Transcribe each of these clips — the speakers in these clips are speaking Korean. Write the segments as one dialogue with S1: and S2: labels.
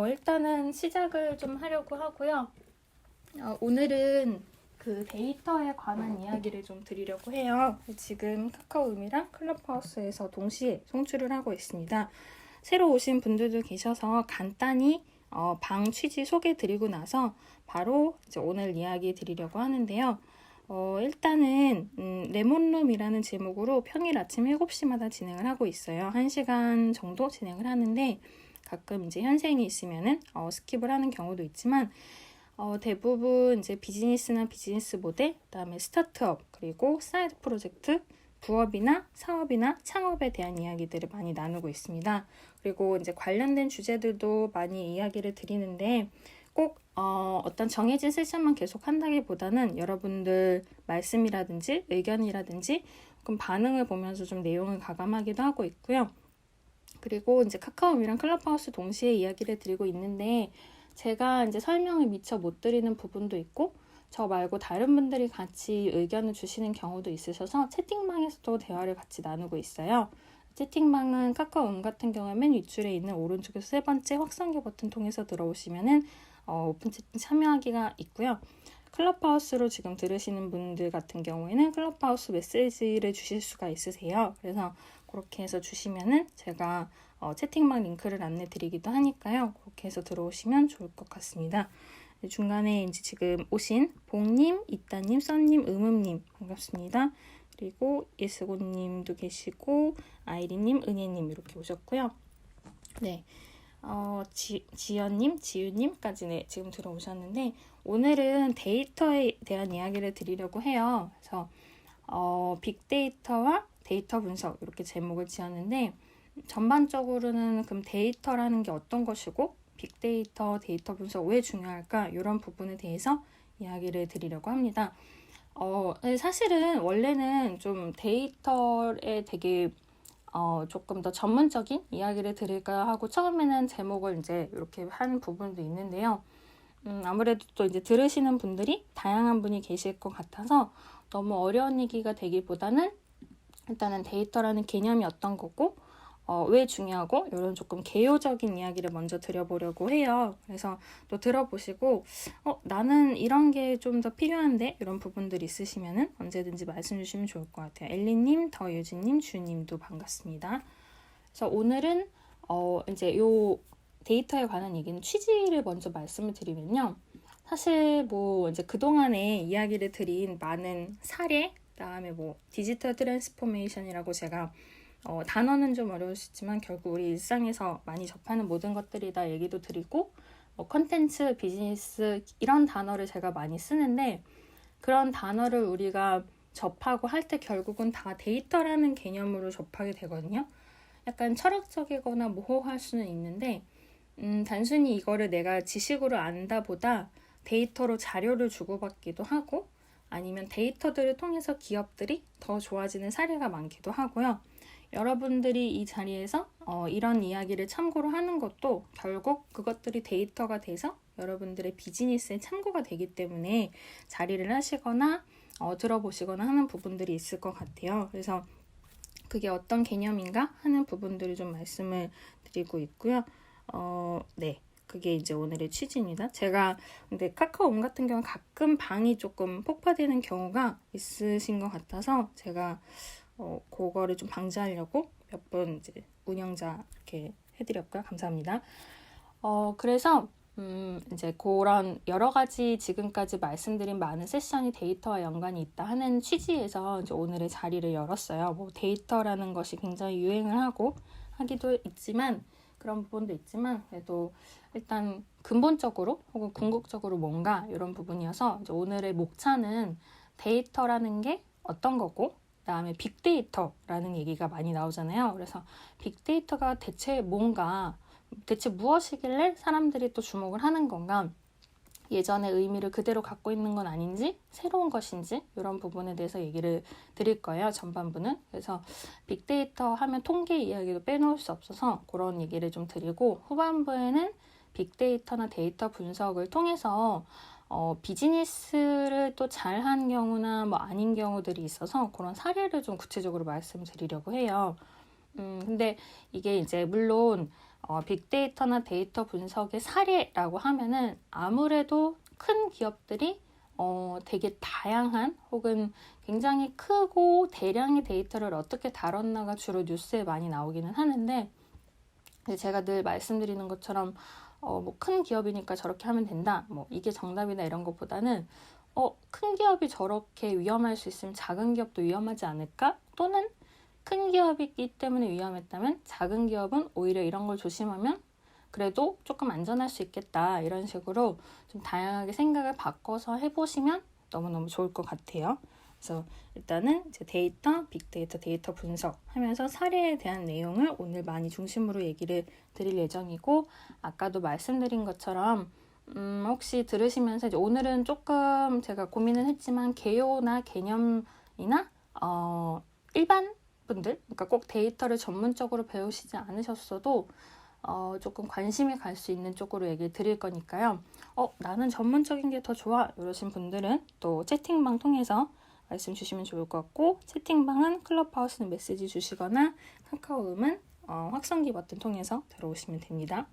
S1: 일단은 시작을 좀 하려고 하고요. 오늘은 그 데이터에 관한 이야기를 좀 드리려고 해요. 지금 카카오음이랑 클럽하우스에서 동시에 송출을 하고 있습니다. 새로 오신 분들도 계셔서 간단히 방 취지 소개 드리고 나서 바로 이제 오늘 이야기 드리려고 하는데요. 일단은 레몬룸이라는 제목으로 평일 아침 7시마다 진행을 하고 있어요. 1시간 정도 진행을 하는데 가끔 이제 현생이 있으면은 스킵을 하는 경우도 있지만 대부분 이제 비즈니스나 비즈니스 모델, 그다음에 스타트업, 그리고 사이드 프로젝트, 부업이나 사업이나 창업에 대한 이야기들을 많이 나누고 있습니다. 그리고 이제 관련된 주제들도 많이 이야기를 드리는데 꼭 어떤 정해진 세션만 계속 한다기보다는 여러분들 말씀이라든지 의견이라든지 조금 반응을 보면서 좀 내용을 가감하기도 하고 있고요. 그리고 이제 카카오미랑 클럽하우스 동시에 이야기를 드리고 있는데 제가 이제 설명을 미처 못 드리는 부분도 있고 저 말고 다른 분들이 같이 의견을 주시는 경우도 있으셔서 채팅방에서도 대화를 같이 나누고 있어요. 채팅방은 카카오음 같은 경우에 맨 윗줄에 있는 오른쪽에서 세 번째 확성기 버튼 통해서 들어오시면은 오픈 채팅 참여하기가 있고요. 클럽하우스로 지금 들으시는 분들 같은 경우에는 클럽하우스 메시지를 주실 수가 있으세요. 그래서 그렇게 해서 주시면은 제가 채팅방 링크를 안내 드리기도 하니까요. 그렇게 해서 들어오시면 좋을 것 같습니다. 중간에 이제 지금 오신 봉님, 이따님, 썬님, 음음님 반갑습니다. 그리고 예스고님도 계시고 아이리님, 은혜님 이렇게 오셨고요. 네. 지연님, 지유님까지 네, 지금 들어오셨는데 오늘은 데이터에 대한 이야기를 드리려고 해요. 그래서 빅데이터와 데이터 분석 이렇게 제목을 지었는데 전반적으로는 그럼 데이터라는 게 어떤 것이고 빅데이터, 데이터 분석 왜 중요할까 이런 부분에 대해서 이야기를 드리려고 합니다. 사실은 원래는 좀 데이터에 되게 조금 더 전문적인 이야기를 드릴까 하고 처음에는 제목을 이제 이렇게 한 부분도 있는데요. 아무래도 또 이제 들으시는 분들이 다양한 분이 계실 것 같아서 너무 어려운 얘기가 되기보다는 일단은 데이터라는 개념이 어떤 거고 왜 중요하고 이런 조금 개요적인 이야기를 먼저 드려보려고 해요. 그래서 또 들어보시고 나는 이런 게 좀 더 필요한데 이런 부분들이 있으시면은 언제든지 말씀 주시면 좋을 것 같아요. 엘리님, 더유진님, 주님도 반갑습니다. 그래서 오늘은 이제 요 데이터에 관한 얘기는 취지를 먼저 말씀을 드리면요. 사실 뭐 이제 그동안에 이야기를 드린 많은 사례, 그다음에 뭐 디지털 트랜스포메이션이라고 제가 단어는 좀 어려울 수 있지만 결국 우리 일상에서 많이 접하는 모든 것들이다 얘기도 드리고 컨텐츠, 비즈니스 이런 단어를 제가 많이 쓰는데 그런 단어를 우리가 접하고 할 때 결국은 다 데이터라는 개념으로 접하게 되거든요. 약간 철학적이거나 모호할 수는 있는데 단순히 이거를 내가 지식으로 안다보다 데이터로 자료를 주고받기도 하고 아니면 데이터들을 통해서 기업들이 더 좋아지는 사례가 많기도 하고요. 여러분들이 이 자리에서 이런 이야기를 참고로 하는 것도 결국 그것들이 데이터가 돼서 여러분들의 비즈니스에 참고가 되기 때문에 자리를 하시거나 들어보시거나 하는 부분들이 있을 것 같아요. 그래서 그게 어떤 개념인가 하는 부분들을 좀 말씀을 드리고 있고요. 네. 그게 이제 오늘의 취지입니다. 제가 근데 카카오음 같은 경우는 가끔 방이 조금 폭파되는 경우가 있으신 것 같아서 제가 그거를 좀 방지하려고 몇 번 이제 운영자 이렇게 해드렸고요. 감사합니다. 그래서 이제 그런 여러 가지 지금까지 말씀드린 많은 세션이 데이터와 연관이 있다 하는 취지에서 이제 오늘의 자리를 열었어요. 뭐 데이터라는 것이 굉장히 유행을 하고 하기도 있지만 그런 부분도 있지만 그래도 일단 근본적으로 혹은 궁극적으로 뭔가 이런 부분이어서 이제 오늘의 목차는 데이터라는 게 어떤 거고 그다음에 빅데이터라는 얘기가 많이 나오잖아요. 그래서 빅데이터가 대체 뭔가 대체 무엇이길래 사람들이 또 주목을 하는 건가? 예전의 의미를 그대로 갖고 있는 건 아닌지 새로운 것인지 이런 부분에 대해서 얘기를 드릴 거예요. 전반부는. 그래서 빅데이터 하면 통계 이야기도 빼놓을 수 없어서 그런 얘기를 좀 드리고 후반부에는 빅데이터나 데이터 분석을 통해서 비즈니스를 또 잘한 경우나 뭐 아닌 경우들이 있어서 그런 사례를 좀 구체적으로 말씀드리려고 해요. 근데 이게 이제 물론 빅데이터나 데이터 분석의 사례라고 하면은 아무래도 큰 기업들이 되게 다양한 혹은 굉장히 크고 대량의 데이터를 어떻게 다뤘나가 주로 뉴스에 많이 나오기는 하는데, 제가 늘 말씀드리는 것처럼 뭐 큰 기업이니까 저렇게 하면 된다, 뭐 이게 정답이다 이런 것보다는 큰 기업이 저렇게 위험할 수 있으면 작은 기업도 위험하지 않을까? 또는 큰 기업이기 때문에 위험했다면 작은 기업은 오히려 이런 걸 조심하면 그래도 조금 안전할 수 있겠다, 이런 식으로 좀 다양하게 생각을 바꿔서 해보시면 너무너무 좋을 것 같아요. 그래서 일단은 이제 데이터, 빅데이터, 데이터 분석 하면서 사례에 대한 내용을 오늘 많이 중심으로 얘기를 드릴 예정이고, 아까도 말씀드린 것처럼 혹시 들으시면서 이제 오늘은 조금 제가 고민은 했지만 개요나 개념이나 일반 분들, 그러니까 꼭 데이터를 전문적으로 배우시지 않으셨어도 조금 관심이 갈 수 있는 쪽으로 얘기 드릴 거니까요. 나는 전문적인 게 더 좋아 이러신 분들은 또 채팅방 통해서 말씀 주시면 좋을 것 같고, 채팅방은 클럽하우스는 메시지 주시거나 카카오음은 확성기 버튼 통해서 들어오시면 됩니다.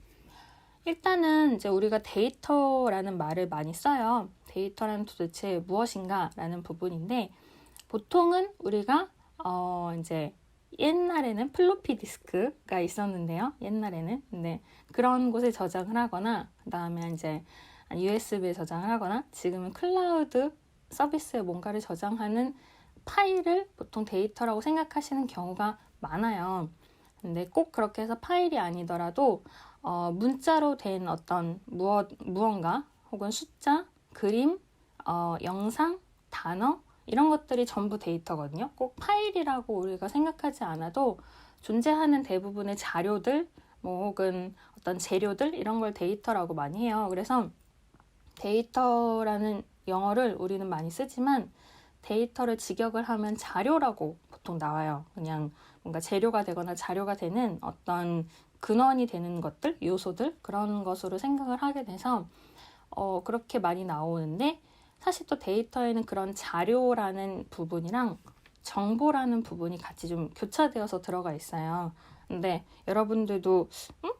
S1: 일단은 이제 우리가 데이터라는 말을 많이 써요. 데이터란 도대체 무엇인가 라는 부분인데, 보통은 우리가 이제 옛날에는 플로피 디스크가 있었는데요. 옛날에는. 근데 그런 곳에 저장을 하거나, 그 다음에 이제 USB에 저장을 하거나, 지금은 클라우드 서비스에 뭔가를 저장하는 파일을 보통 데이터라고 생각하시는 경우가 많아요. 근데 꼭 그렇게 해서 파일이 아니더라도 문자로 된 어떤 무언가 혹은 숫자, 그림, 영상, 단어 이런 것들이 전부 데이터거든요. 꼭 파일이라고 우리가 생각하지 않아도 존재하는 대부분의 자료들, 뭐 혹은 어떤 재료들 이런 걸 데이터라고 많이 해요. 그래서 데이터라는 영어를 우리는 많이 쓰지만 데이터를 직역을 하면 자료라고 보통 나와요. 그냥 뭔가 재료가 되거나 자료가 되는 어떤 근원이 되는 것들, 요소들, 그런 것으로 생각을 하게 돼서 그렇게 많이 나오는데, 사실 또 데이터에는 그런 자료라는 부분이랑 정보라는 부분이 같이 좀 교차되어서 들어가 있어요. 근데 여러분들도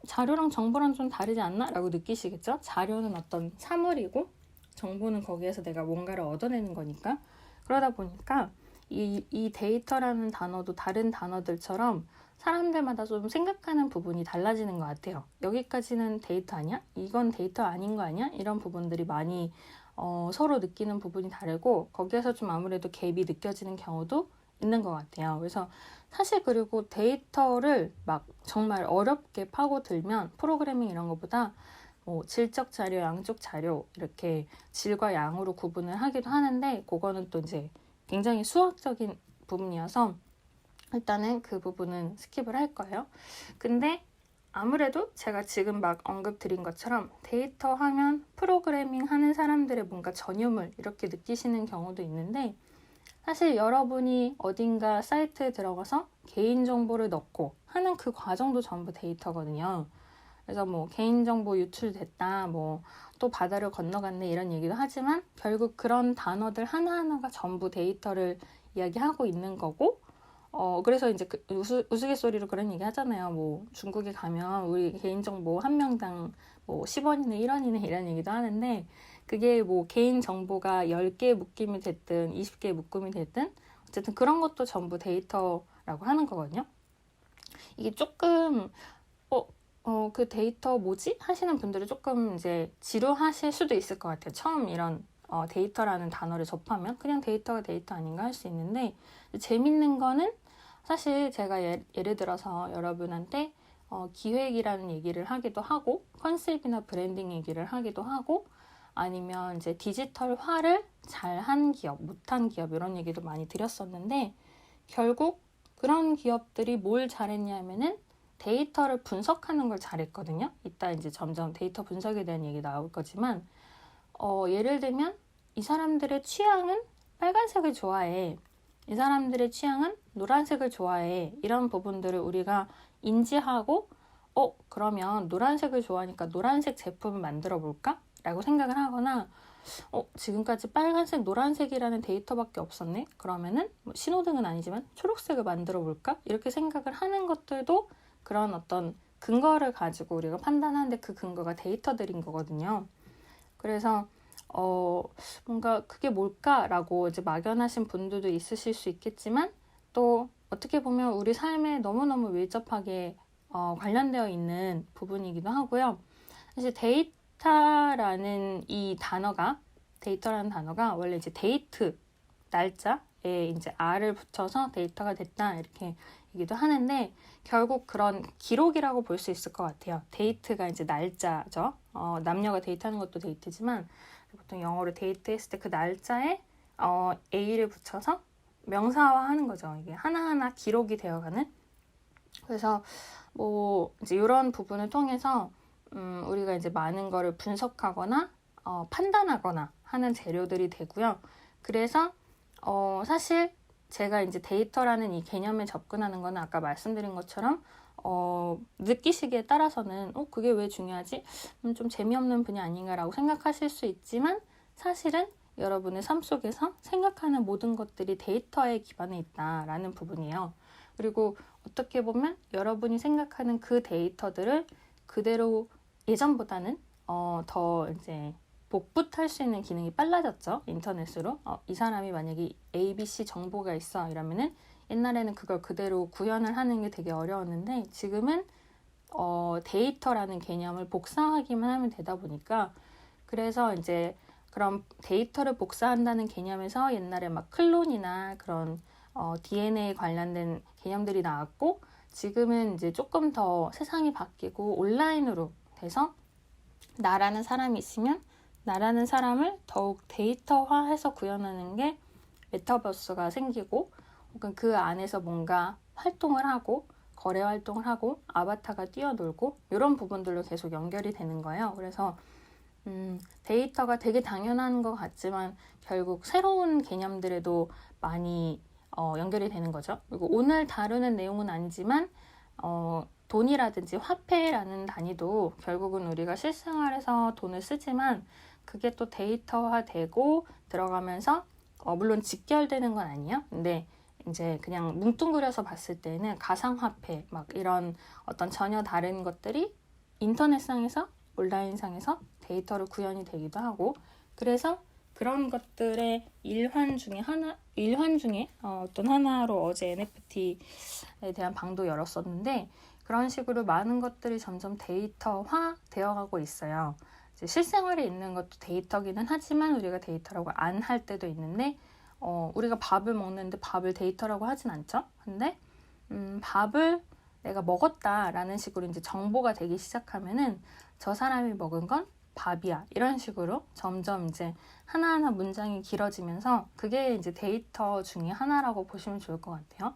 S1: 자료랑 정보랑 좀 다르지 않나? 라고 느끼시겠죠? 자료는 어떤 사물이고 정보는 거기에서 내가 뭔가를 얻어내는 거니까. 그러다 보니까 이 데이터라는 단어도 다른 단어들처럼 사람들마다 좀 생각하는 부분이 달라지는 것 같아요. 여기까지는 데이터 아니야? 이건 데이터 아닌 거 아니야? 이런 부분들이 많이 서로 느끼는 부분이 다르고, 거기에서 좀 아무래도 갭이 느껴지는 경우도 있는 것 같아요. 그래서 사실 그리고 데이터를 막 정말 어렵게 파고들면 프로그래밍 이런 것보다 질적 자료, 양적 자료 이렇게 질과 양으로 구분을 하기도 하는데, 그거는 또 이제 굉장히 수학적인 부분이어서 일단은 그 부분은 스킵을 할 거예요. 근데 아무래도 제가 지금 막 언급 드린 것처럼 데이터 하면 프로그래밍 하는 사람들의 뭔가 전유물 이렇게 느끼시는 경우도 있는데, 사실 여러분이 어딘가 사이트에 들어가서 개인정보를 넣고 하는 그 과정도 전부 데이터거든요. 그래서 뭐 개인정보 유출됐다, 뭐 또 바다를 건너갔네 이런 얘기도 하지만 결국 그런 단어들 하나하나가 전부 데이터를 이야기하고 있는 거고, 그래서 이제 우스갯소리로 그런 얘기 하잖아요. 뭐 중국에 가면 우리 개인정보 한 명당 뭐 10원이네 1원이네 이런 얘기도 하는데, 그게 뭐 개인정보가 10개 묶임이 됐든 20개 묶음이 됐든 어쨌든 그런 것도 전부 데이터라고 하는 거거든요. 이게 조금 그 데이터 뭐지? 하시는 분들이 조금 이제 지루하실 수도 있을 것 같아요. 처음 이런 데이터라는 단어를 접하면 그냥 데이터가 데이터 아닌가 할 수 있는데, 재밌는 거는 사실 제가 예를 들어서 여러분한테 기획이라는 얘기를 하기도 하고, 컨셉이나 브랜딩 얘기를 하기도 하고, 아니면 이제 디지털화를 잘한 기업, 못한 기업 이런 얘기도 많이 드렸었는데, 결국 그런 기업들이 뭘 잘했냐면은 데이터를 분석하는 걸 잘했거든요. 이따 이제 점점 데이터 분석에 대한 얘기 나올 거지만, 예를 들면 이 사람들의 취향은 빨간색을 좋아해, 이 사람들의 취향은 노란색을 좋아해, 이런 부분들을 우리가 인지하고 그러면 노란색을 좋아하니까 노란색 제품을 만들어 볼까? 라고 생각을 하거나, 지금까지 빨간색, 노란색이라는 데이터밖에 없었네? 그러면은 뭐 신호등은 아니지만 초록색을 만들어 볼까? 이렇게 생각을 하는 것들도 그런 어떤 근거를 가지고 우리가 판단하는데 그 근거가 데이터들인 거거든요. 그래서 뭔가 그게 뭘까라고 이제 막연하신 분들도 있으실 수 있겠지만 또 어떻게 보면 우리 삶에 너무너무 밀접하게 관련되어 있는 부분이기도 하고요. 사실 데이터라는 단어가 원래 이제 데이트, 날짜에 이제 R을 붙여서 데이터가 됐다 이렇게 얘기도 하는데 결국 그런 기록이라고 볼 수 있을 것 같아요. 데이트가 이제 날짜죠. 남녀가 데이트하는 것도 데이트지만 보통 영어로 데이트했을 때 그 날짜에 A를 붙여서 명사화하는 거죠. 이게 하나하나 기록이 되어가는. 그래서 뭐 이제 이런 부분을 통해서 우리가 이제 많은 거를 분석하거나 판단하거나 하는 재료들이 되고요. 그래서 사실 제가 이제 데이터라는 이 개념에 접근하는 거는 아까 말씀드린 것처럼 느끼시기에 따라서는 그게 왜 중요하지? 좀 재미없는 분야 아닌가라고 생각하실 수 있지만 사실은 여러분의 삶 속에서 생각하는 모든 것들이 데이터에 기반해 있다라는 부분이에요. 그리고 어떻게 보면 여러분이 생각하는 그 데이터들을 그대로 예전보다는 더 이제 복붙할 수 있는 기능이 빨라졌죠. 인터넷으로. 이 사람이 만약에 ABC 정보가 있어 이러면은 옛날에는 그걸 그대로 구현을 하는 게 되게 어려웠는데 지금은 데이터라는 개념을 복사하기만 하면 되다 보니까 그래서 이제 그런 데이터를 복사한다는 개념에서 옛날에 막 클론이나 그런 DNA 관련된 개념들이 나왔고 지금은 이제 조금 더 세상이 바뀌고 온라인으로 돼서 나라는 사람이 있으면 나라는 사람을 더욱 데이터화해서 구현하는 게 메타버스가 생기고 혹은 그 안에서 뭔가 활동을 하고 거래 활동을 하고 아바타가 뛰어놀고 이런 부분들로 계속 연결이 되는 거예요. 그래서 데이터가 되게 당연한 것 같지만 결국 새로운 개념들에도 많이 연결이 되는 거죠. 그리고 오늘 다루는 내용은 아니지만 돈이라든지 화폐라는 단위도 결국은 우리가 실생활에서 돈을 쓰지만 그게 또 데이터화되고 들어가면서 물론 직결되는 건 아니에요. 근데 이제 그냥 뭉뚱그려서 봤을 때는 가상화폐 막 이런 어떤 전혀 다른 것들이 인터넷상에서 온라인상에서 데이터로 구현이 되기도 하고 그래서 그런 것들의 일환 중에 어떤 하나로 어제 NFT에 대한 방도 열었었는데 그런 식으로 많은 것들이 점점 데이터화 되어가고 있어요. 이제 실생활에 있는 것도 데이터기는 하지만 우리가 데이터라고 안 할 때도 있는데 우리가 밥을 먹는데 밥을 데이터라고 하진 않죠. 근데 밥을 내가 먹었다라는 식으로 이제 정보가 되기 시작하면은 저 사람이 먹은 건 밥이야. 이런 식으로 점점 이제 하나하나 문장이 길어지면서 그게 이제 데이터 중에 하나라고 보시면 좋을 것 같아요.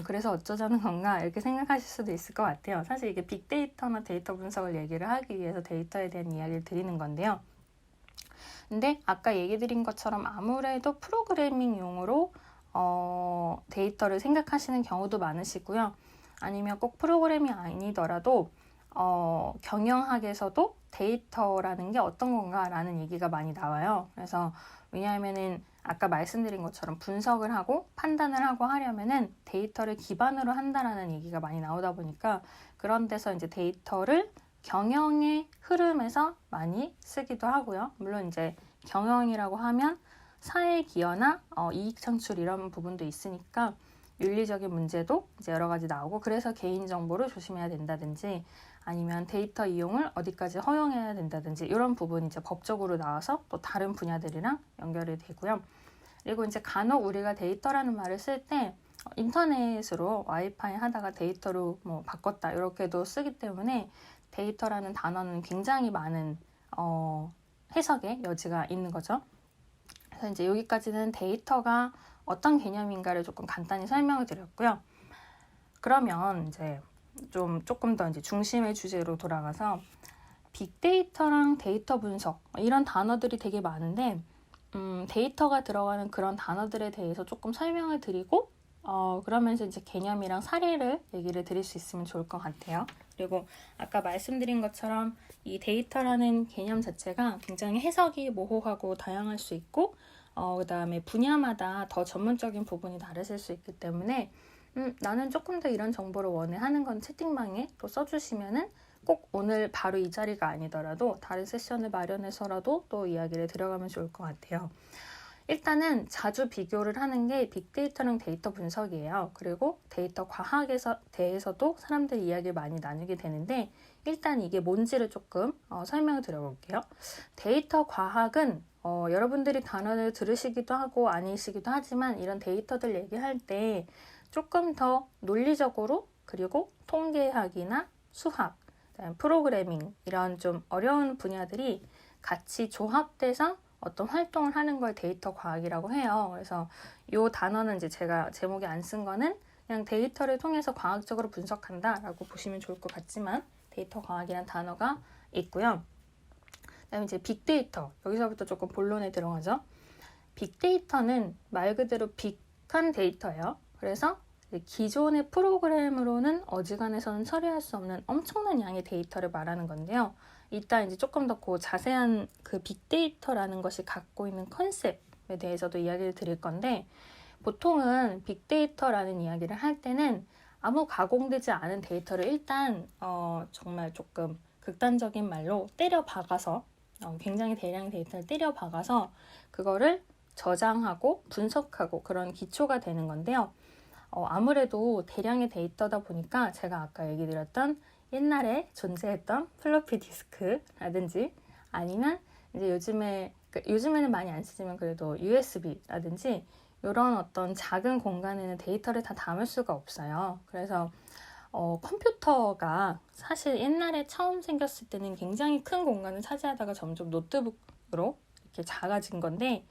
S1: 그래서 어쩌자는 건가 이렇게 생각하실 수도 있을 것 같아요. 사실 이게 빅데이터나 데이터 분석을 얘기를 하기 위해서 데이터에 대한 이야기를 드리는 건데요. 근데 아까 얘기 드린 것처럼 아무래도 프로그래밍용으로 데이터를 생각하시는 경우도 많으시고요. 아니면 꼭 프로그램이 아니더라도 경영학에서도 데이터라는 게 어떤 건가라는 얘기가 많이 나와요. 그래서 왜냐하면은 아까 말씀드린 것처럼 분석을 하고 판단을 하고 하려면은 데이터를 기반으로 한다라는 얘기가 많이 나오다 보니까 그런 데서 이제 데이터를 경영의 흐름에서 많이 쓰기도 하고요. 물론 이제 경영이라고 하면 사회 기여나 이익 창출 이런 부분도 있으니까 윤리적인 문제도 이제 여러 가지 나오고 그래서 개인정보를 조심해야 된다든지 아니면 데이터 이용을 어디까지 허용해야 된다든지 이런 부분이 이제 법적으로 나와서 또 다른 분야들이랑 연결이 되고요. 그리고 이제 간혹 우리가 데이터라는 말을 쓸 때 인터넷으로 와이파이 하다가 데이터로 뭐 바꿨다 이렇게도 쓰기 때문에 데이터라는 단어는 굉장히 많은 해석의 여지가 있는 거죠. 그래서 이제 여기까지는 데이터가 어떤 개념인가를 조금 간단히 설명을 드렸고요. 그러면 이제 조금 더 이제 중심의 주제로 돌아가서 빅데이터랑 데이터 분석 이런 단어들이 되게 많은데 데이터가 들어가는 그런 단어들에 대해서 조금 설명을 드리고 그러면서 이제 개념이랑 사례를 얘기를 드릴 수 있으면 좋을 것 같아요. 그리고 아까 말씀드린 것처럼 이 데이터라는 개념 자체가 굉장히 해석이 모호하고 다양할 수 있고 그 다음에 분야마다 더 전문적인 부분이 다르실 수 있기 때문에 나는 조금 더 이런 정보를 원해 하는 건 채팅방에 또 써주시면은 꼭 오늘 바로 이 자리가 아니더라도 다른 세션을 마련해서라도 또 이야기를 들어가면 좋을 것 같아요. 일단은 자주 비교를 하는 게 빅데이터랑 데이터 분석이에요. 그리고 데이터 과학에서 대해서도 사람들이 이야기를 많이 나누게 되는데 일단 이게 뭔지를 조금 설명을 드려볼게요. 데이터 과학은 여러분들이 단어를 들으시기도 하고 아니시기도 하지만 이런 데이터들 얘기할 때 조금 더 논리적으로 그리고 통계학이나 수학, 프로그래밍 이런 좀 어려운 분야들이 같이 조합돼서 어떤 활동을 하는 걸 데이터 과학이라고 해요. 그래서 이 단어는 이제 제가 제목에 안 쓴 거는 그냥 데이터를 통해서 과학적으로 분석한다 라고 보시면 좋을 것 같지만 데이터 과학이란 단어가 있고요. 그다음에 이제 빅데이터, 여기서부터 조금 본론에 들어가죠. 빅데이터는 말 그대로 빅한 데이터예요. 그래서 기존의 프로그램으로는 어지간해서는 처리할 수 없는 엄청난 양의 데이터를 말하는 건데요. 이따 이제 조금 더 자세한 그 빅데이터라는 것이 갖고 있는 컨셉에 대해서도 이야기를 드릴 건데 보통은 빅데이터라는 이야기를 할 때는 아무 가공되지 않은 데이터를 일단 정말 조금 극단적인 말로 때려 박아서 굉장히 대량의 데이터를 때려 박아서 그거를 저장하고 분석하고 그런 기초가 되는 건데요. 아무래도 대량의 데이터다 보니까 제가 아까 얘기 드렸던 옛날에 존재했던 플로피 디스크라든지 아니면 이제 요즘에는 많이 안 쓰지만 그래도 USB라든지 이런 어떤 작은 공간에는 데이터를 다 담을 수가 없어요. 그래서 컴퓨터가 사실 옛날에 처음 생겼을 때는 굉장히 큰 공간을 차지하다가 점점 노트북으로 이렇게 작아진 건데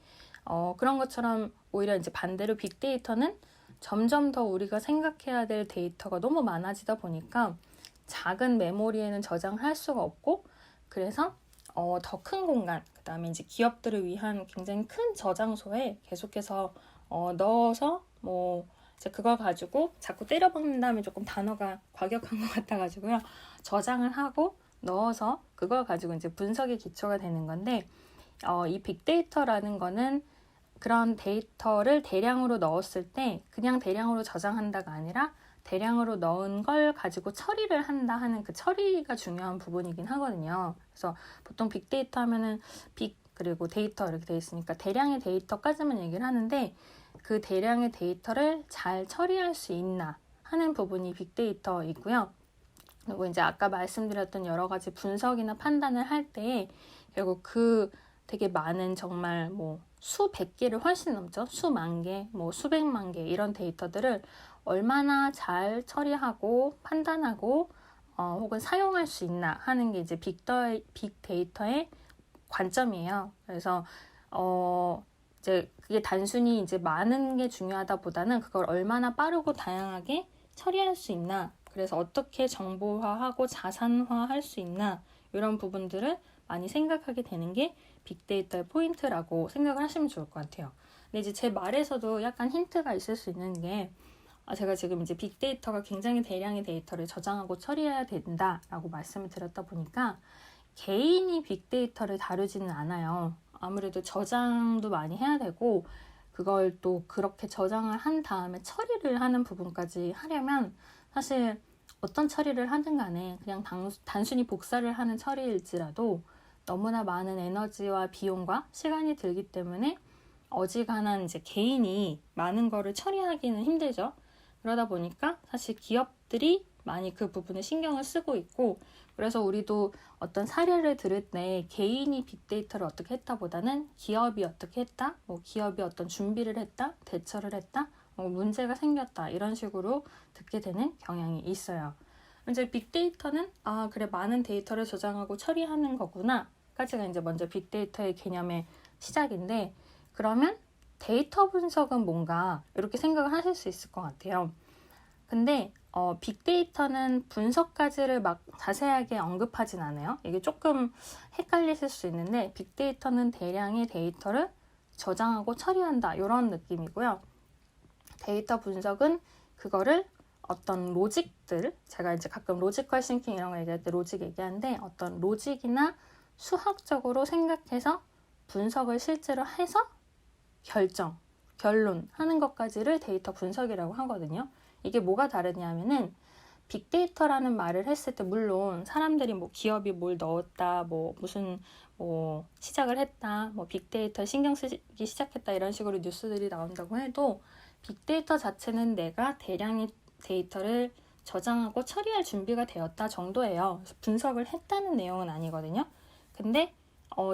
S1: 그런 것처럼 오히려 이제 반대로 빅데이터는 점점 더 우리가 생각해야 될 데이터가 너무 많아지다 보니까 작은 메모리에는 저장할 수가 없고 그래서 더 큰 공간, 그 다음에 이제 기업들을 위한 굉장히 큰 저장소에 계속해서 넣어서 이제 그걸 가지고 자꾸 때려박는 다음에 조금 단어가 과격한 것 같아가지고요. 저장을 하고 넣어서 그걸 가지고 이제 분석의 기초가 되는 건데 이 빅데이터라는 거는 그런 데이터를 대량으로 넣었을 때 그냥 대량으로 저장한다가 아니라 대량으로 넣은 걸 가지고 처리를 한다 하는 그 처리가 중요한 부분이긴 하거든요. 그래서 보통 빅데이터 하면은 빅 그리고 데이터 이렇게 돼 있으니까 대량의 데이터까지만 얘기를 하는데 그 대량의 데이터를 잘 처리할 수 있나 하는 부분이 빅데이터이고요. 그리고 이제 아까 말씀드렸던 여러 가지 분석이나 판단을 할 때 결국 그 되게 많은 정말 수백 개를 훨씬 넘죠. 수만 개, 수백만 개 이런 데이터들을 얼마나 잘 처리하고 판단하고 혹은 사용할 수 있나 하는 게 이제 빅데이터의 관점이에요. 그래서 이제 그게 단순히 이제 많은 게 중요하다보다는 그걸 얼마나 빠르고 다양하게 처리할 수 있나, 그래서 어떻게 정보화하고 자산화할 수 있나 이런 부분들을 많이 생각하게 되는 게 빅데이터의 포인트라고 생각을 하시면 좋을 것 같아요. 근데 이제 제 말에서도 약간 힌트가 있을 수 있는 게 제가 지금 이제 빅데이터가 굉장히 대량의 데이터를 저장하고 처리해야 된다라고 말씀을 드렸다 보니까 개인이 빅데이터를 다루지는 않아요. 아무래도 저장도 많이 해야 되고 그걸 또 그렇게 저장을 한 다음에 처리를 하는 부분까지 하려면 사실 어떤 처리를 하든 간에 그냥 단순히 복사를 하는 처리일지라도 너무나 많은 에너지와 비용과 시간이 들기 때문에 어지간한 이제 개인이 많은 거를 처리하기는 힘들죠. 그러다 보니까 사실 기업들이 많이 그 부분에 신경을 쓰고 있고, 그래서 우리도 어떤 사례를 들을 때 개인이 빅데이터를 어떻게 했다보다는 기업이 어떻게 했다, 기업이 어떤 준비를 했다, 대처를 했다, 문제가 생겼다 이런 식으로 듣게 되는 경향이 있어요. 이제 빅데이터는 그래 많은 데이터를 저장하고 처리하는 거구나 까지가 이제 먼저 빅데이터의 개념의 시작인데, 그러면 데이터 분석은 뭔가 이렇게 생각을 하실 수 있을 것 같아요. 근데 빅데이터는 분석까지를 막 자세하게 언급하진 않아요. 이게 조금 헷갈리실 수 있는데 빅데이터는 대량의 데이터를 저장하고 처리한다 이런 느낌이고요. 데이터 분석은 그거를 어떤 로직들, 제가 이제 가끔 로지컬 싱킹 이런 거 얘기할 때 로직 얘기하는데 어떤 로직이나 수학적으로 생각해서 분석을 실제로 해서 결론 하는 것까지를 데이터 분석이라고 하거든요. 이게 뭐가 다르냐면은 빅데이터라는 말을 했을 때 물론 사람들이 뭐 기업이 뭘 넣었다, 뭐 무슨 뭐 시작을 했다, 뭐 빅데이터 신경 쓰기 시작했다 이런 식으로 뉴스들이 나온다고 해도 빅데이터 자체는 내가 대량의 데이터를 저장하고 처리할 준비가 되었다 정도예요. 분석을 했다는 내용은 아니거든요. 근데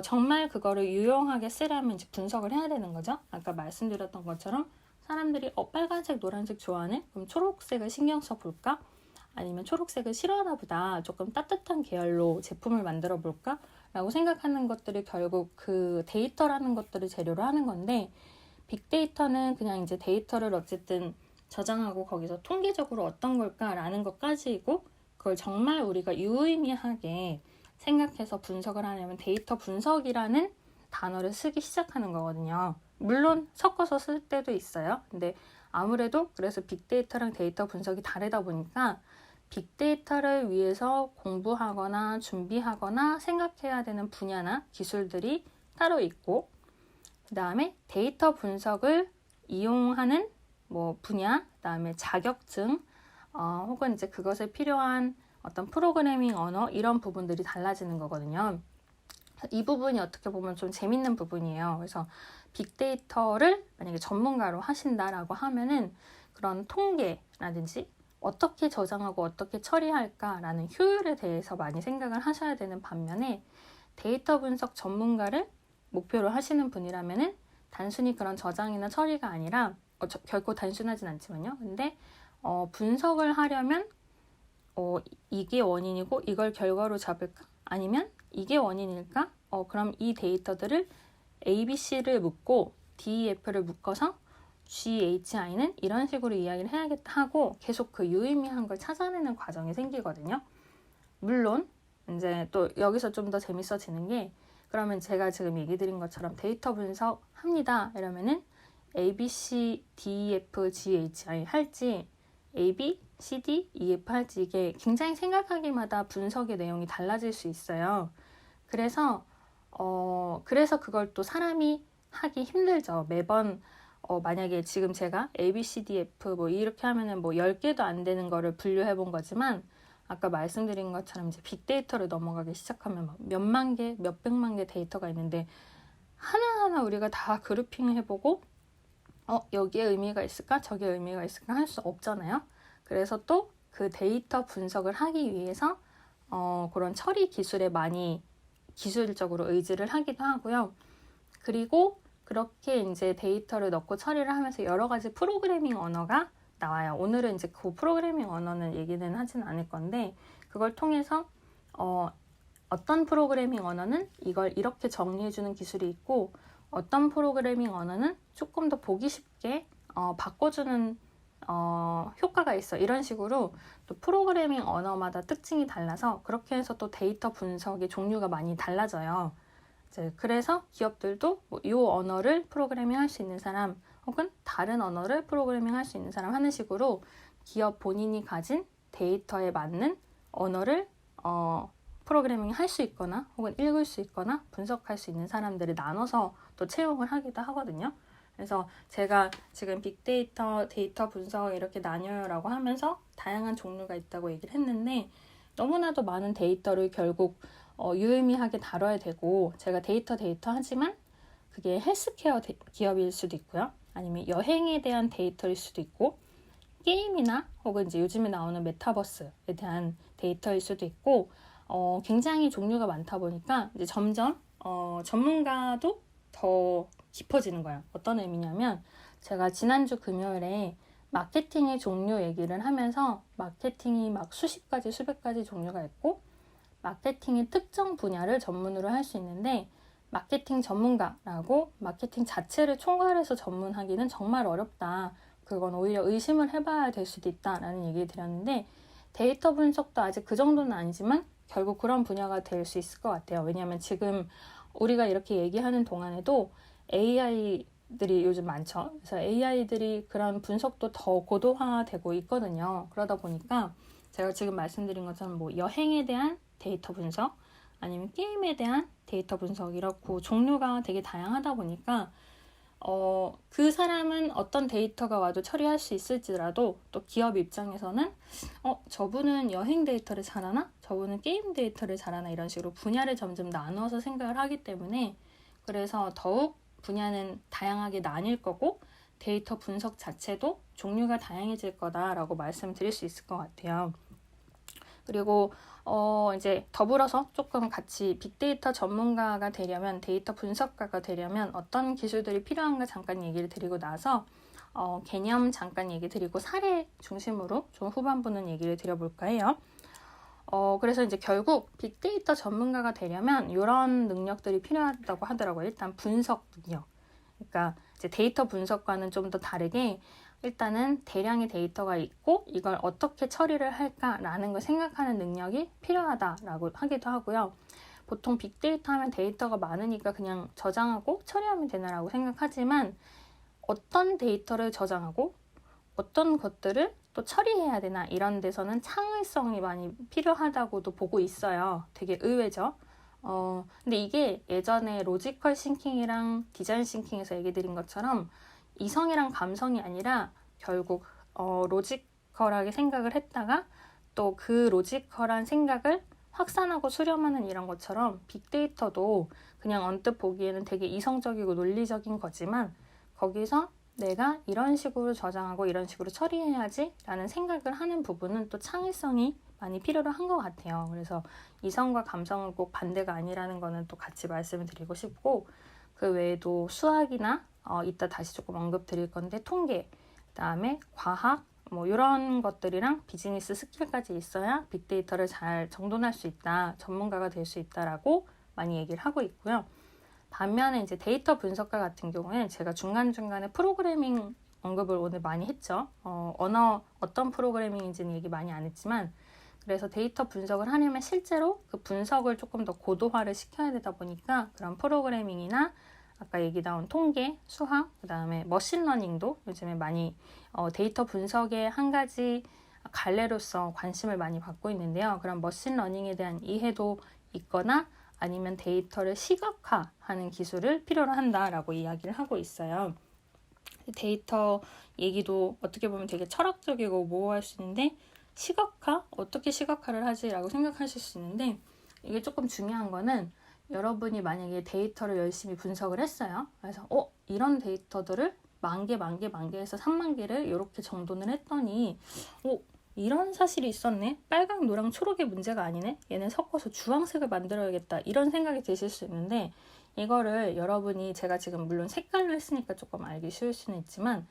S1: 정말 그거를 유용하게 쓰려면 이제 분석을 해야 되는 거죠. 아까 말씀드렸던 것처럼 사람들이 빨간색, 노란색 좋아하네? 그럼 초록색을 신경 써볼까? 아니면 초록색을 싫어하나 보다. 조금 따뜻한 계열로 제품을 만들어 볼까? 라고 생각하는 것들이 결국 그 데이터라는 것들을 재료로 하는 건데, 빅데이터는 그냥 이제 데이터를 어쨌든 저장하고 거기서 통계적으로 어떤 걸까라는 것까지이고, 그걸 정말 우리가 유의미하게 생각해서 분석을 하려면 데이터 분석이라는 단어를 쓰기 시작하는 거거든요. 물론 섞어서 쓸 때도 있어요. 근데 아무래도 그래서 빅데이터랑 데이터 분석이 다르다 보니까 빅데이터를 위해서 공부하거나 준비하거나 생각해야 되는 분야나 기술들이 따로 있고, 그 다음에 데이터 분석을 이용하는 뭐 분야, 그 다음에 자격증, 혹은 이제 그것에 필요한 어떤 프로그래밍 언어 이런 부분들이 달라지는 거거든요. 이 부분이 어떻게 보면 좀 재밌는 부분이에요. 그래서 빅데이터를 만약에 전문가로 하신다라고 하면은 그런 통계라든지 어떻게 저장하고 어떻게 처리할까라는 효율에 대해서 많이 생각을 하셔야 되는 반면에, 데이터 분석 전문가를 목표로 하시는 분이라면은 단순히 그런 저장이나 처리가 아니라 결코 단순하진 않지만요. 근데 분석을 하려면 이게 원인이고 이걸 결과로 잡을까? 아니면 이게 원인일까? 그럼 이 데이터들을 ABC를 묶고 DEF를 묶어서 GHI는 이런 식으로 이야기를 해야겠다 하고 계속 그 유의미한 걸 찾아내는 과정이 생기거든요. 물론 이제 또 여기서 좀 더 재밌어지는 게, 그러면 제가 지금 얘기 드린 것처럼 데이터 분석합니다 이러면은 ABC, DEF, GHI 할지 AB, CD, EF 할지 이게 굉장히 생각하기마다 분석의 내용이 달라질 수 있어요. 그래서 그걸 또 사람이 하기 힘들죠. 매번 만약에 지금 제가 A, B, C, D, F 뭐 이렇게 하면은 뭐 10개도 안 되는 거를 분류해 본 거지만, 아까 말씀드린 것처럼 이제 빅데이터를 넘어가기 시작하면 막 몇만 개, 몇백만 개 데이터가 있는데 하나하나 우리가 다 그룹핑 해보고 여기에 의미가 있을까? 저기에 의미가 있을까? 할 수 없잖아요. 그래서 또 그 데이터 분석을 하기 위해서 그런 처리 기술에 많이 기술적으로 의지를 하기도 하고요. 그리고 그렇게 이제 데이터를 넣고 처리를 하면서 여러 가지 프로그래밍 언어가 나와요. 오늘은 이제 그 프로그래밍 언어는 얘기는 하진 않을 건데, 그걸 통해서 어떤 프로그래밍 언어는 이걸 이렇게 정리해주는 기술이 있고, 어떤 프로그래밍 언어는 조금 더 보기 쉽게 바꿔주는 효과가 있어. 이런 식으로 또 프로그래밍 언어마다 특징이 달라서 그렇게 해서 또 데이터 분석의 종류가 많이 달라져요. 그래서 기업들도 이 언어를 프로그래밍 할 수 있는 사람 혹은 다른 언어를 프로그래밍 할 수 있는 사람 하는 식으로 기업 본인이 가진 데이터에 맞는 언어를 프로그래밍 할 수 있거나 혹은 읽을 수 있거나 분석할 수 있는 사람들을 나눠서 또 채용을 하기도 하거든요. 그래서 제가 지금 빅데이터, 데이터 분석 이렇게 나뉘어라고 하면서 다양한 종류가 있다고 얘기를 했는데, 너무나도 많은 데이터를 결국 유의미하게 다뤄야 되고, 제가 데이터 하지만 그게 헬스케어 기업일 수도 있고요. 아니면 여행에 대한 데이터일 수도 있고, 게임이나 혹은 이제 요즘에 나오는 메타버스에 대한 데이터일 수도 있고, 굉장히 종류가 많다 보니까 이제 점점 전문가도 더 깊어지는 거예요. 어떤 의미냐면, 제가 지난주 금요일에 마케팅의 종류 얘기를 하면서 마케팅이 막 수십 가지, 수백 가지 종류가 있고, 마케팅의 특정 분야를 전문으로 할 수 있는데, 마케팅 전문가라고 마케팅 자체를 총괄해서 전문하기는 정말 어렵다. 그건 오히려 의심을 해봐야 될 수도 있다라는 얘기를 드렸는데, 데이터 분석도 아직 그 정도는 아니지만 결국 그런 분야가 될 수 있을 것 같아요. 왜냐하면 지금 우리가 이렇게 얘기하는 동안에도 AI들이 요즘 많죠. 그래서 AI들이 그런 분석도 더 고도화되고 있거든요. 그러다 보니까 제가 지금 말씀드린 것처럼 뭐 여행에 대한 데이터 분석, 아니면 게임에 대한 데이터 분석, 이렇고 종류가 되게 다양하다 보니까 그 사람은 어떤 데이터가 와도 처리할 수 있을지라도 또 기업 입장에서는 저분은 여행 데이터를 잘하나? 저분은 게임 데이터를 잘하나? 이런 식으로 분야를 점점 나누어서 생각을 하기 때문에 그래서 더욱 분야는 다양하게 나뉠 거고 데이터 분석 자체도 종류가 다양해질 거다라고 말씀드릴 수 있을 것 같아요. 그리고 이제 더불어서 조금 같이 빅데이터 전문가가 되려면 데이터 분석가가 되려면 어떤 기술들이 필요한가 잠깐 얘기를 드리고 나서 개념 잠깐 얘기 드리고 사례 중심으로 좀 후반부는 얘기를 드려볼까 해요. 그래서 이제 결국 빅데이터 전문가가 되려면 이런 능력들이 필요하다고 하더라고요. 일단 분석 능력. 그러니까 이제 데이터 분석과는 좀 더 다르게 일단은 대량의 데이터가 있고 이걸 어떻게 처리를 할까라는 걸 생각하는 능력이 필요하다라고 하기도 하고요. 보통 빅데이터 하면 데이터가 많으니까 그냥 저장하고 처리하면 되나라고 생각하지만 어떤 데이터를 저장하고 어떤 것들을 또 처리해야 되나 이런 데서는 창의성이 많이 필요하다고도 보고 있어요. 되게 의외죠. 근데 이게 예전에 로지컬 싱킹이랑 디자인 싱킹에서 얘기 드린 것처럼 이성이랑 감성이 아니라 결국 로지컬하게 생각을 했다가 또 그 로지컬한 생각을 확산하고 수렴하는 이런 것처럼 빅데이터도 그냥 언뜻 보기에는 되게 이성적이고 논리적인 거지만 거기서 내가 이런 식으로 저장하고 이런 식으로 처리해야지 라는 생각을 하는 부분은 또 창의성이 많이 필요로 한 것 같아요. 그래서 이성과 감성은 꼭 반대가 아니라는 거는 또 같이 말씀을 드리고 싶고 그 외에도 수학이나 이따 다시 조금 언급 드릴 건데 통계, 그다음에 과학 뭐 이런 것들이랑 비즈니스 스킬까지 있어야 빅데이터를 잘 정돈할 수 있다, 전문가가 될 수 있다라고 많이 얘기를 하고 있고요. 반면에 이제 데이터 분석가 같은 경우에는 제가 중간중간에 프로그래밍 언급을 오늘 많이 했죠. 언어 어떤 프로그래밍인지는 얘기 많이 안 했지만 그래서 데이터 분석을 하려면 실제로 그 분석을 조금 더 고도화를 시켜야 되다 보니까 그런 프로그래밍이나 아까 얘기 나온 통계, 수학, 그 다음에 머신러닝도 요즘에 많이 데이터 분석의 한 가지 갈래로서 관심을 많이 받고 있는데요. 그런 머신러닝에 대한 이해도 있거나 아니면 데이터를 시각화하는 기술을 필요로 한다라고 이야기를 하고 있어요. 데이터 얘기도 어떻게 보면 되게 철학적이고 모호할 수 있는데 시각화? 어떻게 시각화를 하지? 라고 생각하실 수 있는데 이게 조금 중요한 거는 여러분이 만약에 데이터를 열심히 분석을 했어요. 그래서 이런 데이터들을 만 개 해서 3만 개를 이렇게 정돈을 했더니 이런 사실이 있었네? 빨강, 노랑, 초록의 문제가 아니네? 얘는 섞어서 주황색을 만들어야겠다. 이런 생각이 드실 수 있는데 이거를 여러분이 제가 지금 물론 색깔로 했으니까 조금 알기 쉬울 수는 있지만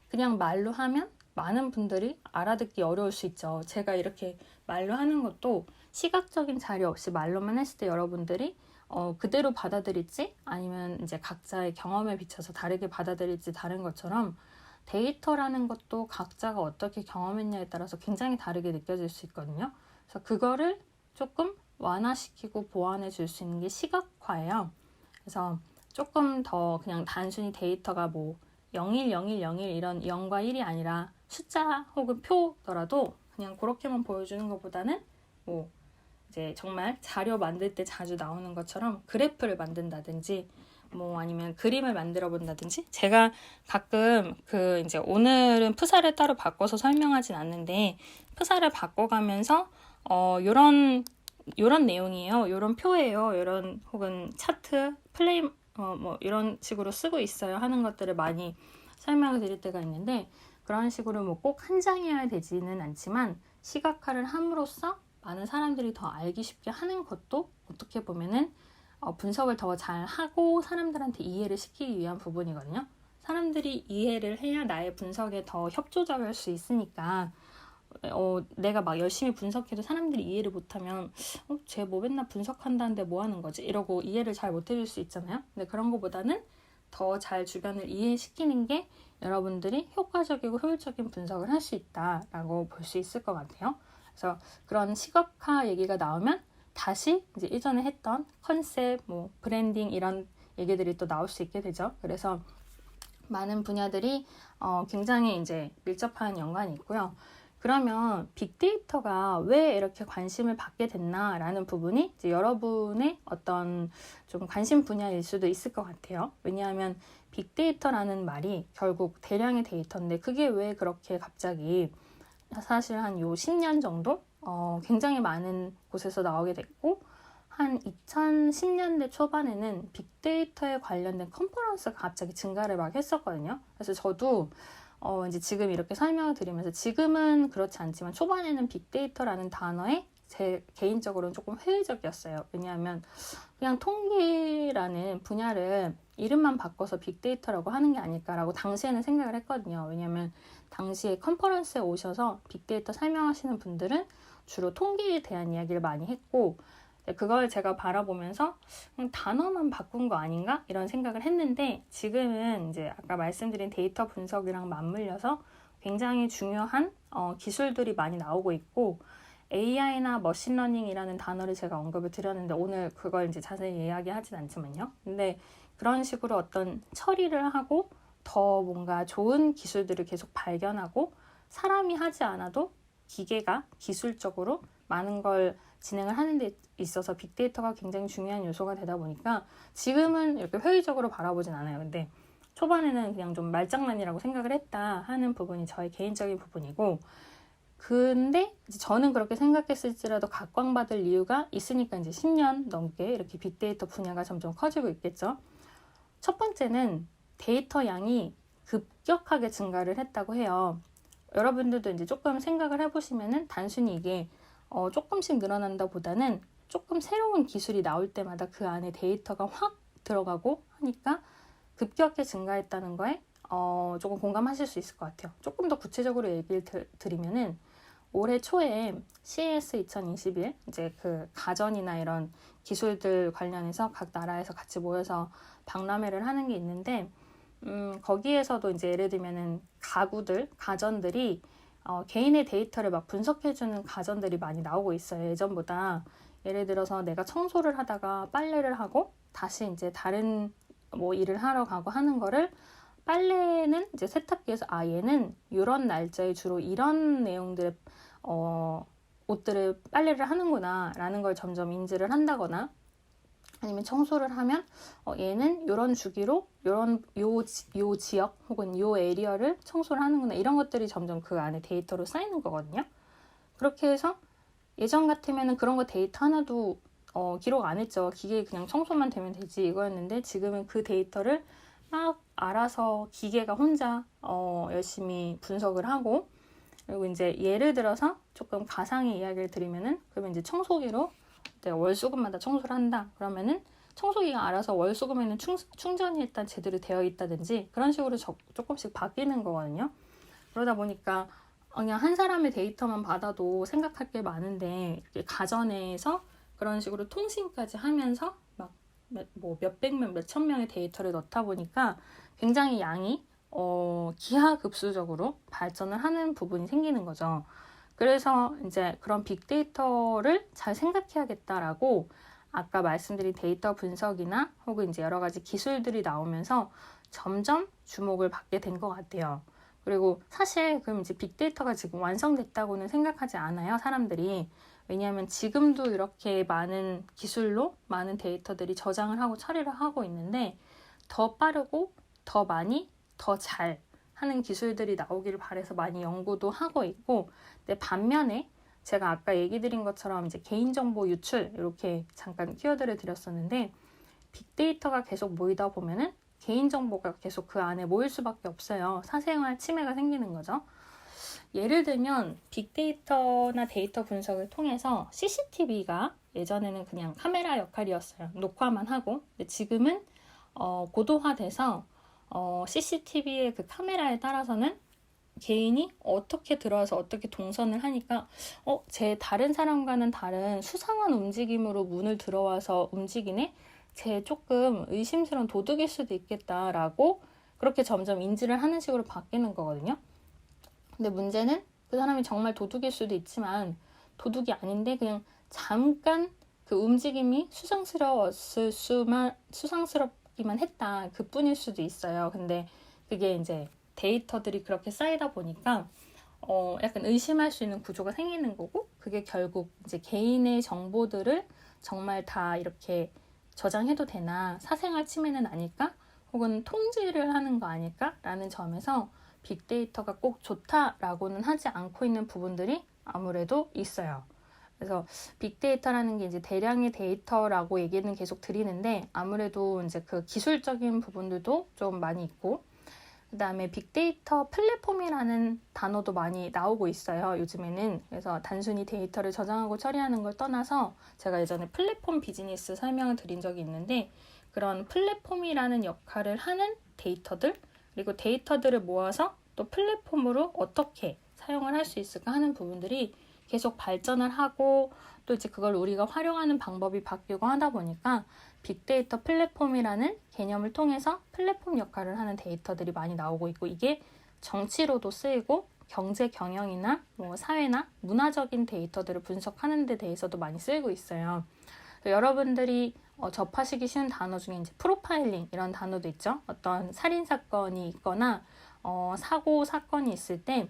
S1: 그냥 말로 하면 많은 분들이 알아듣기 어려울 수 있죠. 제가 이렇게 말로 하는 것도 시각적인 자료 없이 말로만 했을 때 여러분들이 그대로 받아들일지 아니면 이제 각자의 경험에 비춰서 다르게 받아들일지 다른 것처럼 데이터라는 것도 각자가 어떻게 경험했냐에 따라서 굉장히 다르게 느껴질 수 있거든요. 그래서 그거를 조금 완화시키고 보완해 줄 수 있는 게 시각화예요. 그래서 조금 더 그냥 단순히 데이터가 뭐 010101 이런 0과 1이 아니라 숫자 혹은 표더라도 그냥 그렇게만 보여주는 것보다는 뭐 이제 정말 자료 만들 때 자주 나오는 것처럼 그래프를 만든다든지 뭐 아니면 그림을 만들어 본다든지 제가 가끔 이제 오늘은 프사를 따로 바꿔서 설명하진 않는데 프사를 바꿔가면서 요런 내용이에요. 요런 표예요. 요런 혹은 차트, 플레임 뭐 이런 식으로 쓰고 있어요 하는 것들을 많이 설명을 드릴 때가 있는데 그런 식으로 뭐 꼭 한 장이어야 되지는 않지만 시각화를 함으로써 많은 사람들이 더 알기 쉽게 하는 것도 어떻게 보면은 분석을 더 잘하고 사람들한테 이해를 시키기 위한 부분이거든요. 사람들이 이해를 해야 나의 분석에 더 협조적일 수 있으니까 내가 막 열심히 분석해도 사람들이 이해를 못하면 쟤 뭐 맨날 분석한다는데 뭐 하는 거지? 이러고 이해를 잘 못해줄 수 있잖아요. 근데 그런 것보다는 더 잘 주변을 이해시키는 게 여러분들이 효과적이고 효율적인 분석을 할 수 있다라고 볼 수 있을 것 같아요. 그래서 그런 시각화 얘기가 나오면 다시 이제 예전에 했던 컨셉, 뭐 브랜딩 이런 얘기들이 또 나올 수 있게 되죠. 그래서 많은 분야들이 굉장히 이제 밀접한 연관이 있고요. 그러면 빅데이터가 왜 이렇게 관심을 받게 됐나라는 부분이 이제 여러분의 어떤 좀 관심 분야일 수도 있을 것 같아요. 왜냐하면 빅데이터라는 말이 결국 대량의 데이터인데 그게 왜 그렇게 갑자기 사실 한 요 10년 정도 굉장히 많은 곳에서 나오게 됐고 한 2010년대 초반에는 빅데이터에 관련된 컨퍼런스가 갑자기 증가를 막 했었거든요. 그래서 저도 이제 지금 이렇게 설명을 드리면서 지금은 그렇지 않지만 초반에는 빅데이터라는 단어에 제 개인적으로는 조금 회의적이었어요. 왜냐하면 그냥 통계라는 분야를 이름만 바꿔서 빅데이터라고 하는 게 아닐까라고 당시에는 생각을 했거든요. 왜냐하면 당시에 컨퍼런스에 오셔서 빅데이터 설명하시는 분들은 주로 통계에 대한 이야기를 많이 했고 그걸 제가 바라보면서 그냥 단어만 바꾼 거 아닌가? 이런 생각을 했는데 지금은 이제 아까 말씀드린 데이터 분석이랑 맞물려서 굉장히 중요한 기술들이 많이 나오고 있고 AI나 머신러닝이라는 단어를 제가 언급을 드렸는데 오늘 그걸 이제 자세히 이야기하진 않지만요. 근데 그런 식으로 어떤 처리를 하고 더 뭔가 좋은 기술들을 계속 발견하고 사람이 하지 않아도 기계가 기술적으로 많은 걸 진행을 하는 데 있어서 빅데이터가 굉장히 중요한 요소가 되다 보니까 지금은 이렇게 회의적으로 바라보진 않아요. 근데 초반에는 그냥 좀 말장난이라고 생각을 했다 하는 부분이 저의 개인적인 부분이고 근데 이제 저는 그렇게 생각했을지라도 각광받을 이유가 있으니까 이제 10년 넘게 이렇게 빅데이터 분야가 점점 커지고 있겠죠. 첫 번째는 데이터 양이 급격하게 증가를 했다고 해요. 여러분들도 이제 조금 생각을 해보시면은 단순히 이게 조금씩 늘어난다 보다는 조금 새로운 기술이 나올 때마다 그 안에 데이터가 확 들어가고 하니까 급격하게 증가했다는 거에 조금 공감하실 수 있을 것 같아요. 조금 더 구체적으로 얘기를 드리면은 올해 초에 CES 2021 이제 그 가전이나 이런 기술들 관련해서 각 나라에서 같이 모여서 박람회를 하는 게 있는데 거기에서도 이제 예를 들면은 가전들이 개인의 데이터를 막 분석해주는 가전들이 많이 나오고 있어요. 예전보다 예를 들어서 내가 청소를 하다가 빨래를 하고 다시 이제 다른 뭐 일을 하러 가고 하는 거를 빨래는 이제 세탁기에서 얘는 이런 날짜에 주로 이런 내용들의 옷들을 빨래를 하는구나 라는 걸 점점 인지를 한다거나 아니면 청소를 하면 얘는 이런 주기로 요 지역 혹은 요 에리어를 청소를 하는구나 이런 것들이 점점 그 안에 데이터로 쌓이는 거거든요. 그렇게 해서 예전 같으면 그런 거 데이터 하나도 기록 안 했죠. 기계에 그냥 청소만 되면 되지 이거였는데 지금은 그 데이터를 막 알아서 기계가 혼자 열심히 분석을 하고 그리고 이제 예를 들어서 조금 가상의 이야기를 드리면은 그러면 이제 청소기로 내가 월수금마다 청소를 한다. 그러면은 청소기가 알아서 월수금에는 충전이 일단 제대로 되어 있다든지 그런 식으로 조금씩 바뀌는 거거든요. 그러다 보니까 그냥 한 사람의 데이터만 받아도 생각할 게 많은데 가전에서 그런 식으로 통신까지 하면서 막 몇백 명, 몇천 명의 데이터를 넣다 보니까 굉장히 양이 기하급수적으로 발전을 하는 부분이 생기는 거죠. 그래서 이제 그런 빅데이터를 잘 생각해야겠다라고 아까 말씀드린 데이터 분석이나 혹은 이제 여러 가지 기술들이 나오면서 점점 주목을 받게 된 것 같아요. 그리고 사실 그럼 이제 빅데이터가 지금 완성됐다고는 생각하지 않아요, 사람들이. 왜냐하면 지금도 이렇게 많은 기술로 많은 데이터들이 저장을 하고 처리를 하고 있는데 더 빠르고 더 많이 더 잘 하는 기술들이 나오기를 바라서 많이 연구도 하고 있고 근데 반면에 제가 아까 얘기 드린 것처럼 이제 개인정보 유출 이렇게 잠깐 키워드를 드렸었는데 빅데이터가 계속 모이다 보면은 개인정보가 계속 그 안에 모일 수밖에 없어요. 사생활 침해가 생기는 거죠. 예를 들면 빅데이터나 데이터 분석을 통해서 CCTV가 예전에는 그냥 카메라 역할이었어요. 녹화만 하고 근데 지금은 고도화돼서 CCTV의 그 카메라에 따라서는 개인이 어떻게 들어와서 어떻게 동선을 하니까 제 다른 사람과는 다른 수상한 움직임으로 문을 들어와서 움직이네? 쟤 조금 의심스러운 도둑일 수도 있겠다라고 그렇게 점점 인지를 하는 식으로 바뀌는 거거든요. 근데 문제는 그 사람이 정말 도둑일 수도 있지만 도둑이 아닌데 그냥 잠깐 그 움직임이 수상스럽기만 했다. 그뿐일 수도 있어요. 근데 그게 이제 데이터들이 그렇게 쌓이다 보니까 약간 의심할 수 있는 구조가 생기는 거고, 그게 결국 이제 개인의 정보들을 정말 다 이렇게 저장해도 되나, 사생활 침해는 아닐까? 혹은 통제를 하는 거 아닐까? 라는 점에서 빅데이터가 꼭 좋다라고는 하지 않고 있는 부분들이 아무래도 있어요. 그래서 빅데이터라는 게 이제 대량의 데이터라고 얘기는 계속 드리는데, 아무래도 이제 그 기술적인 부분들도 좀 많이 있고, 그 다음에 빅데이터 플랫폼이라는 단어도 많이 나오고 있어요, 요즘에는. 그래서 단순히 데이터를 저장하고 처리하는 걸 떠나서, 제가 예전에 플랫폼 비즈니스 설명을 드린 적이 있는데, 그런 플랫폼이라는 역할을 하는 데이터들, 그리고 데이터들을 모아서 또 플랫폼으로 어떻게 사용을 할 수 있을까 하는 부분들이 계속 발전을 하고, 또 이제 그걸 우리가 활용하는 방법이 바뀌고 하다 보니까 빅데이터 플랫폼이라는 개념을 통해서 플랫폼 역할을 하는 데이터들이 많이 나오고 있고, 이게 정치로도 쓰이고 경제 경영이나 뭐 사회나 문화적인 데이터들을 분석하는 데 대해서도 많이 쓰이고 있어요. 여러분들이 접하시기 쉬운 단어 중에 이제 프로파일링 이런 단어도 있죠. 어떤 살인 사건이 있거나 사고 사건이 있을 때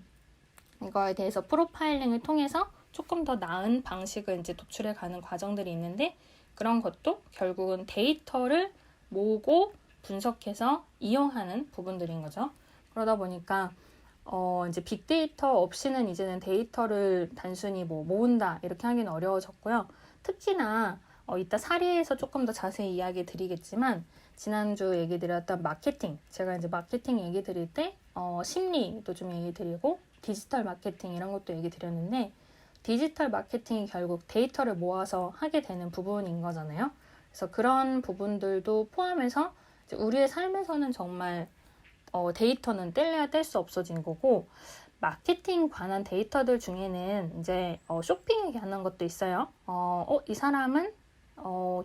S1: 이거에 대해서 프로파일링을 통해서 조금 더 나은 방식을 이제 도출해 가는 과정들이 있는데, 그런 것도 결국은 데이터를 모으고 분석해서 이용하는 부분들인 거죠. 그러다 보니까 이제 빅데이터 없이는 이제는 데이터를 단순히 뭐 모은다 이렇게 하기는 어려워졌고요. 특히나 이따 사례에서 조금 더 자세히 이야기 드리겠지만, 지난주 얘기 드렸던 마케팅, 제가 이제 마케팅 얘기 드릴 때 심리도 좀 얘기 드리고 디지털 마케팅 이런 것도 얘기 드렸는데, 디지털 마케팅이 결국 데이터를 모아서 하게 되는 부분인 거잖아요. 그래서 그런 부분들도 포함해서 우리의 삶에서는 정말 데이터는 뗄래야 뗄 수 없어진 거고, 마케팅 관한 데이터들 중에는 이제 쇼핑 얘기하는 것도 있어요. 이 사람은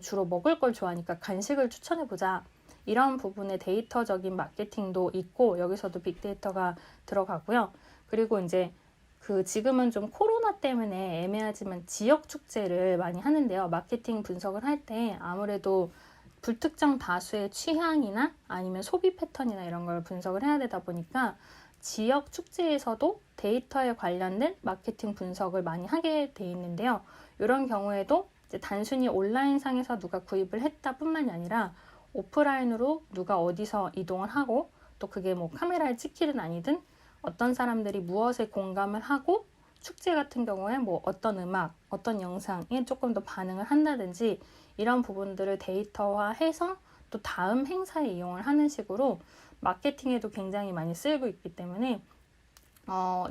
S1: 주로 먹을 걸 좋아하니까 간식을 추천해보자. 이런 부분의 데이터적인 마케팅도 있고, 여기서도 빅데이터가 들어가고요. 그리고 이제 지금은 좀 코로나 때문에 애매하지만 지역 축제를 많이 하는데요. 마케팅 분석을 할 때 아무래도 불특정 다수의 취향이나 아니면 소비 패턴이나 이런 걸 분석을 해야 되다 보니까 지역 축제에서도 데이터에 관련된 마케팅 분석을 많이 하게 돼 있는데요. 이런 경우에도 이제 단순히 온라인상에서 누가 구입을 했다 뿐만이 아니라 오프라인으로 누가 어디서 이동을 하고, 또 그게 뭐 카메라에 찍히든 아니든 어떤 사람들이 무엇에 공감을 하고, 축제 같은 경우에 뭐 어떤 음악, 어떤 영상에 조금 더 반응을 한다든지, 이런 부분들을 데이터화해서 또 다음 행사에 이용을 하는 식으로 마케팅에도 굉장히 많이 쓰이고 있기 때문에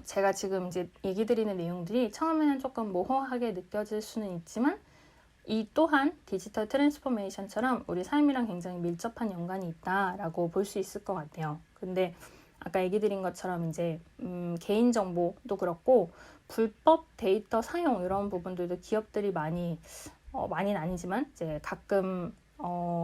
S1: 제가 지금 이제 얘기 드리는 내용들이 처음에는 조금 모호하게 느껴질 수는 있지만, 이 또한 디지털 트랜스포메이션처럼 우리 삶이랑 굉장히 밀접한 연관이 있다라고 볼 수 있을 것 같아요. 근데 아까 얘기 드린 것처럼 이제 개인정보도 그렇고 불법 데이터 사용 이런 부분들도 기업들이 많이는 아니지만 이제 가끔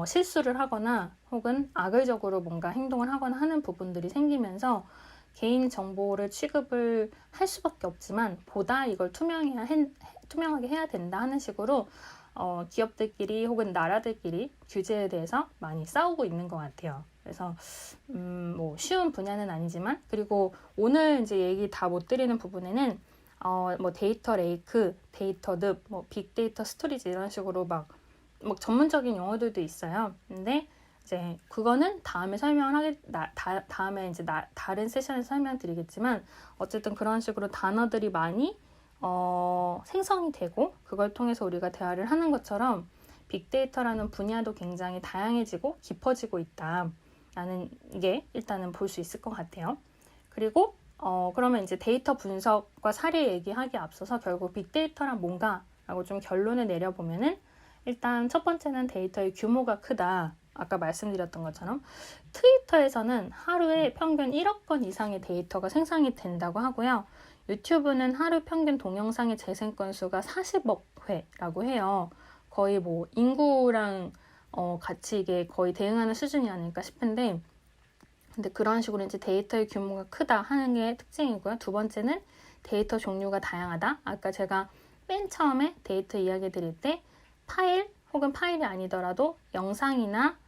S1: 실수를 하거나 혹은 악의적으로 뭔가 행동을 하거나 하는 부분들이 생기면서 개인 정보를 취급을 할 수밖에 없지만, 보다 이걸 투명하게 해야 된다 하는 식으로 기업들끼리 혹은 나라들끼리 규제에 대해서 많이 싸우고 있는 것 같아요. 그래서 뭐 쉬운 분야는 아니지만, 그리고 오늘 이제 얘기 다 못 드리는 부분에는 뭐 데이터 레이크, 데이터 늪, 뭐 빅데이터 스토리지 이런 식으로 막 전문적인 용어들도 있어요. 근데 이제 그거는 다음에 다음에 이제 다른 세션에서 설명드리겠지만, 어쨌든 그런 식으로 단어들이 많이 생성이 되고, 그걸 통해서 우리가 대화를 하는 것처럼 빅데이터라는 분야도 굉장히 다양해지고 깊어지고 있다라는 게 일단은 볼 수 있을 것 같아요. 그리고 그러면 이제 데이터 분석과 사례 얘기하기에 앞서서 결국 빅데이터란 뭔가라고 좀 결론을 내려보면은, 일단 첫 번째는 데이터의 규모가 크다. 아까 말씀드렸던 것처럼 트위터에서는 하루에 평균 1억 건 이상의 데이터가 생성이 된다고 하고요. 유튜브는 하루 평균 동영상의 재생 건수가 40억 회라고 해요. 거의 뭐 인구랑 같이 이게 거의 대응하는 수준이 아닐까 싶은데, 근데 그런 식으로 이제 데이터의 규모가 크다 하는 게 특징이고요. 두 번째는 데이터 종류가 다양하다. 아까 제가 맨 처음에 데이터 이야기 드릴 때 파일 혹은 파일이 아니더라도 영상이나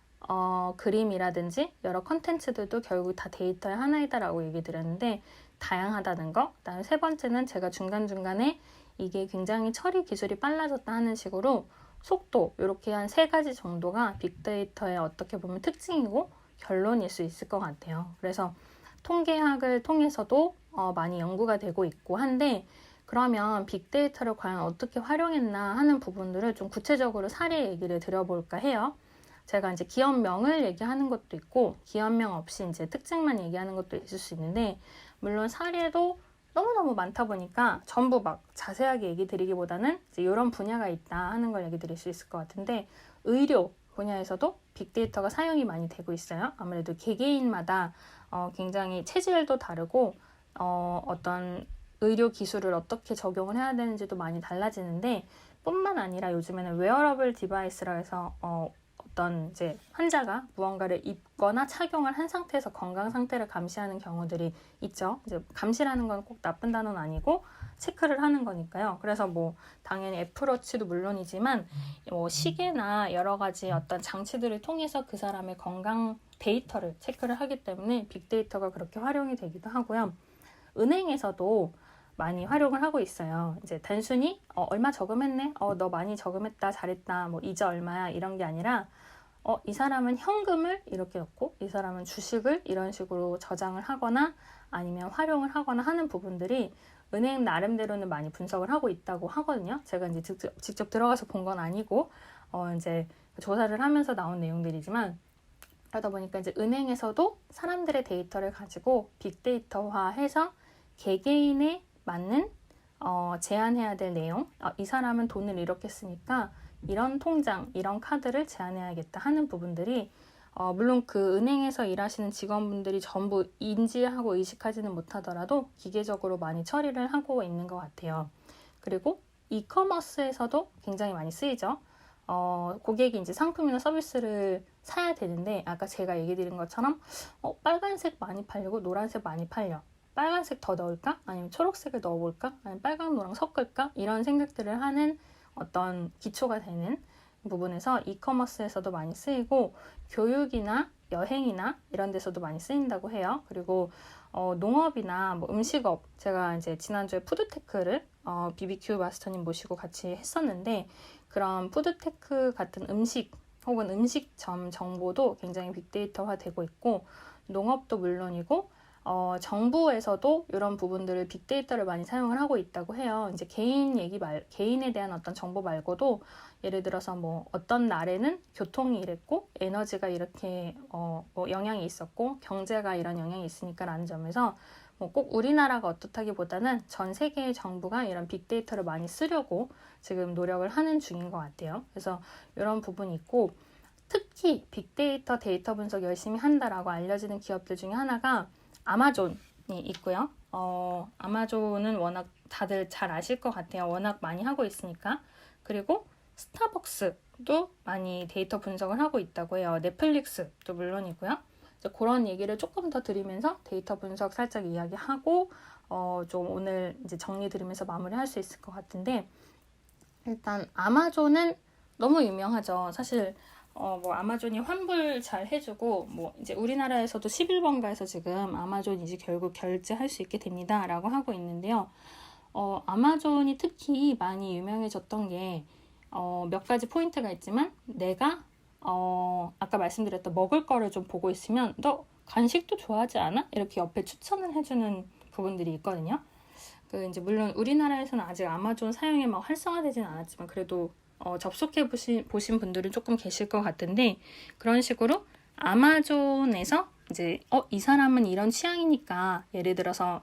S1: 그림이라든지 여러 컨텐츠들도 결국 다 데이터의 하나이다라고 얘기 드렸는데, 다양하다는 거. 그다음에 세 번째는 제가 중간중간에 이게 굉장히 처리 기술이 빨라졌다 하는 식으로 속도, 이렇게 한 세 가지 정도가 빅데이터의 어떻게 보면 특징이고 결론일 수 있을 것 같아요. 그래서 통계학을 통해서도 많이 연구가 되고 있고 한데, 그러면 빅데이터를 과연 어떻게 활용했나 하는 부분들을 좀 구체적으로 사례 얘기를 드려볼까 해요. 제가 이제 기업명을 얘기하는 것도 있고 기업명 없이 이제 특징만 얘기하는 것도 있을 수 있는데, 물론 사례도 너무너무 많다 보니까 전부 막 자세하게 얘기 드리기보다는 이제 이런 분야가 있다 하는 걸 얘기 드릴 수 있을 것 같은데, 의료 분야에서도 빅데이터가 사용이 많이 되고 있어요. 아무래도 개개인마다 굉장히 체질도 다르고 어떤 의료 기술을 어떻게 적용을 해야 되는지도 많이 달라지는데, 뿐만 아니라 요즘에는 웨어러블 디바이스라 해서 어떤 이제 환자가 무언가를 입거나 착용을 한 상태에서 건강 상태를 감시하는 경우들이 있죠. 이제 감시라는 건 꼭 나쁜 단어는 아니고 체크를 하는 거니까요. 그래서 뭐 당연히 애플워치도 물론이지만 시계나 여러 가지 어떤 장치들을 통해서 그 사람의 건강 데이터를 체크를 하기 때문에 빅데이터가 그렇게 활용이 되기도 하고요. 은행에서도 많이 활용을 하고 있어요. 이제 단순히 얼마 저금했네? 너 많이 저금했다, 잘했다, 뭐 이자 얼마야, 이런 게 아니라 이 사람은 현금을 이렇게 넣고 이 사람은 주식을 이런 식으로 저장을 하거나 아니면 활용을 하거나 하는 부분들이 은행 나름대로는 많이 분석을 하고 있다고 하거든요. 제가 이제 직접 들어가서 본 건 아니고 이제 조사를 하면서 나온 내용들이지만, 그러다 보니까 이제 은행에서도 사람들의 데이터를 가지고 빅데이터화해서 개개인의 맞는 제한해야 될 내용, 이 사람은 돈을 이렇게 쓰니까 이런 통장, 이런 카드를 제한해야겠다 하는 부분들이 물론 그 은행에서 일하시는 직원분들이 전부 인지하고 의식하지는 못하더라도 기계적으로 많이 처리를 하고 있는 것 같아요. 그리고 이커머스에서도 굉장히 많이 쓰이죠. 고객이 이제 상품이나 서비스를 사야 되는데, 아까 제가 얘기 드린 것처럼 빨간색 많이 팔리고 노란색 많이 팔려. 빨간색 더 넣을까? 아니면 초록색을 넣어볼까? 아니면 빨강, 노랑 섞을까? 이런 생각들을 하는 어떤 기초가 되는 부분에서 이커머스에서도 많이 쓰이고, 교육이나 여행이나 이런 데서도 많이 쓰인다고 해요. 그리고 농업이나 뭐 음식업, 제가 이제 지난주에 푸드테크를 BBQ 마스터님 모시고 같이 했었는데, 그런 푸드테크 같은 음식 혹은 음식점 정보도 굉장히 빅데이터화 되고 있고, 농업도 물론이고 정부에서도 이런 부분들을 빅데이터를 많이 사용을 하고 있다고 해요. 이제 개인에 대한 어떤 정보 말고도, 예를 들어서 뭐 어떤 날에는 교통이 이랬고 에너지가 이렇게 뭐 영향이 있었고 경제가 이런 영향이 있으니까 라는 점에서 뭐 꼭 우리나라가 어떻다기보다는 전 세계의 정부가 이런 빅데이터를 많이 쓰려고 지금 노력을 하는 중인 것 같아요. 그래서 이런 부분이 있고, 특히 빅데이터 데이터 분석 열심히 한다라고 알려지는 기업들 중에 하나가 아마존이 있고요. 아마존은 워낙 다들 잘 아실 것 같아요. 워낙 많이 하고 있으니까. 그리고 스타벅스도 많이 데이터 분석을 하고 있다고 해요. 넷플릭스도 물론이고요. 이제 그런 얘기를 조금 더 드리면서 데이터 분석 살짝 이야기하고 좀 오늘 이제 정리 드리면서 마무리할 수 있을 것 같은데, 일단 아마존은 너무 유명하죠. 사실 뭐 아마존이 환불 잘 해주고, 뭐 이제 우리나라에서도 11번가에서 지금 아마존 이제 결국 결제할 수 있게 됩니다 라고 하고 있는데요. 아마존이 특히 많이 유명해졌던 게 몇 가지 포인트가 있지만, 내가 아까 말씀드렸던 먹을 거를 좀 보고 있으면 너 간식도 좋아하지 않아? 이렇게 옆에 추천을 해주는 부분들이 있거든요. 이제 물론 우리나라에서는 아직 아마존 사용이 막 활성화되진 않았지만, 그래도 접속해 보신 분들은 조금 계실 것 같은데, 그런 식으로 아마존에서 이제 이 사람은 이런 취향이니까, 예를 들어서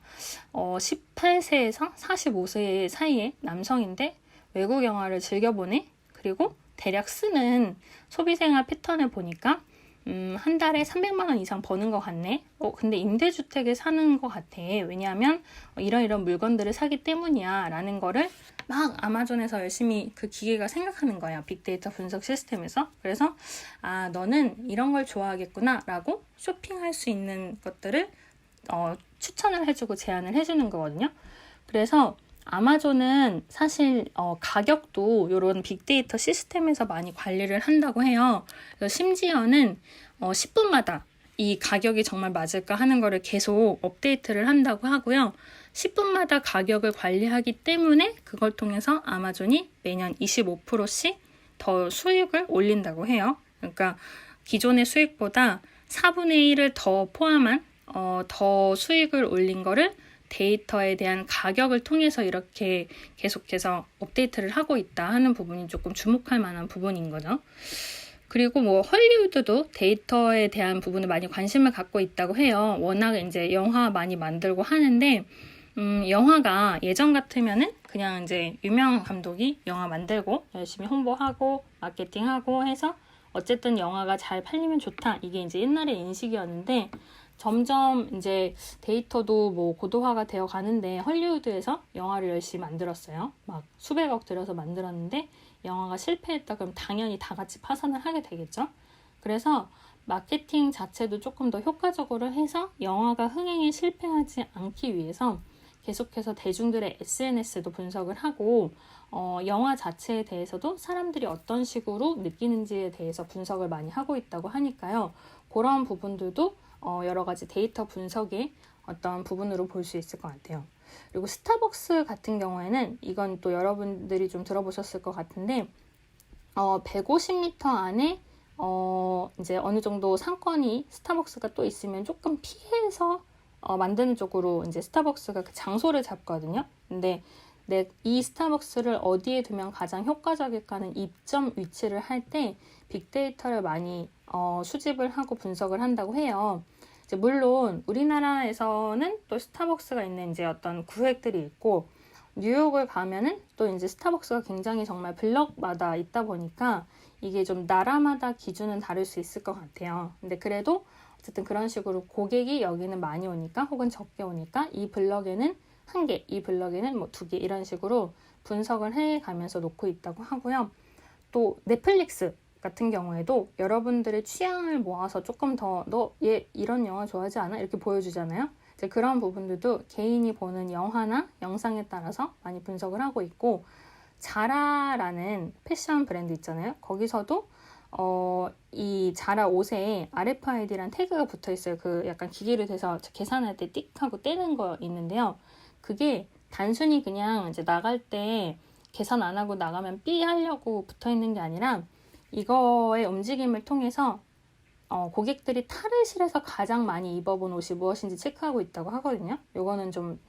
S1: 18세에서 45세 사이의 남성인데 외국 영화를 즐겨보네? 그리고 대략 쓰는 소비생활 패턴을 보니까 한 달에 300만 원 이상 버는 것 같네? 근데 임대주택에 사는 것 같아. 왜냐하면 이런 물건들을 사기 때문이야 라는 거를 막 아마존에서 열심히 그 기계가 생각하는 거야. 빅데이터 분석 시스템에서. 그래서 너는 이런 걸 좋아하겠구나 라고 쇼핑할 수 있는 것들을 추천을 해주고 제안을 해주는 거거든요. 그래서 아마존은 사실 가격도 이런 빅데이터 시스템에서 많이 관리를 한다고 해요. 그래서 심지어는 10분마다 이 가격이 정말 맞을까 하는 거를 계속 업데이트를 한다고 하고요. 10분마다 가격을 관리하기 때문에 그걸 통해서 아마존이 매년 25%씩 더 수익을 올린다고 해요. 그러니까 기존의 수익보다 4분의 1을 더 포함한 더 수익을 올린 거를 데이터에 대한 가격을 통해서 이렇게 계속해서 업데이트를 하고 있다 하는 부분이 조금 주목할 만한 부분인 거죠. 그리고 뭐 헐리우드도 데이터에 대한 부분을 많이 관심을 갖고 있다고 해요. 워낙 이제 영화 많이 만들고 하는데 영화가 예전 같으면은 그냥 이제 유명한 감독이 영화 만들고 열심히 홍보하고 마케팅하고 해서 어쨌든 영화가 잘 팔리면 좋다. 이게 이제 옛날의 인식이었는데 점점 이제 데이터도 뭐 고도화가 되어 가는데 헐리우드에서 영화를 열심히 만들었어요. 막 수백억 들여서 만들었는데 영화가 실패했다 그럼 당연히 다 같이 파산을 하게 되겠죠. 그래서 마케팅 자체도 조금 더 효과적으로 해서 영화가 흥행에 실패하지 않기 위해서 계속해서 대중들의 SNS도 분석을 하고 영화 자체에 대해서도 사람들이 어떤 식으로 느끼는지에 대해서 분석을 많이 하고 있다고 하니까요. 그런 부분들도 여러 가지 데이터 분석의 어떤 부분으로 볼 수 있을 것 같아요. 그리고 스타벅스 같은 경우에는 이건 또 여러분들이 좀 들어보셨을 것 같은데 150m 안에 이제 어느 정도 상권이 스타벅스가 또 있으면 조금 피해서 만드는 쪽으로 이제 스타벅스가 그 장소를 잡거든요. 근데 이 스타벅스를 어디에 두면 가장 효과적일까는 입점 위치를 할 때 빅데이터를 많이 수집을 하고 분석을 한다고 해요. 이제 물론 우리나라에서는 또 스타벅스가 있는 이제 어떤 구획들이 있고 뉴욕을 가면은 또 이제 스타벅스가 굉장히 정말 블럭마다 있다 보니까 이게 좀 나라마다 기준은 다를 수 있을 것 같아요. 근데 그래도 어쨌든 그런 식으로 고객이 여기는 많이 오니까 혹은 적게 오니까 이 블럭에는 1개, 이 블럭에는 뭐 2개 이런 식으로 분석을 해가면서 놓고 있다고 하고요. 또 넷플릭스 같은 경우에도 여러분들의 취향을 모아서 조금 더 너 얘 이런 영화 좋아하지 않아? 이렇게 보여주잖아요. 이제 그런 부분들도 개인이 보는 영화나 영상에 따라서 많이 분석을 하고 있고 자라라는 패션 브랜드 있잖아요. 거기서도 이 자라 옷에 RFID란 태그가 붙어 있어요. 그 약간 기계를 대서 계산할 때 띡 하고 떼는 거 있는데요. 그게 단순히 그냥 이제 나갈 때 계산 안 하고 나가면 삐 하려고 붙어 있는 게 아니라 이거의 움직임을 통해서 고객들이 탈의실에서 가장 많이 입어본 옷이 무엇인지 체크하고 있다고 하거든요. 요거는 좀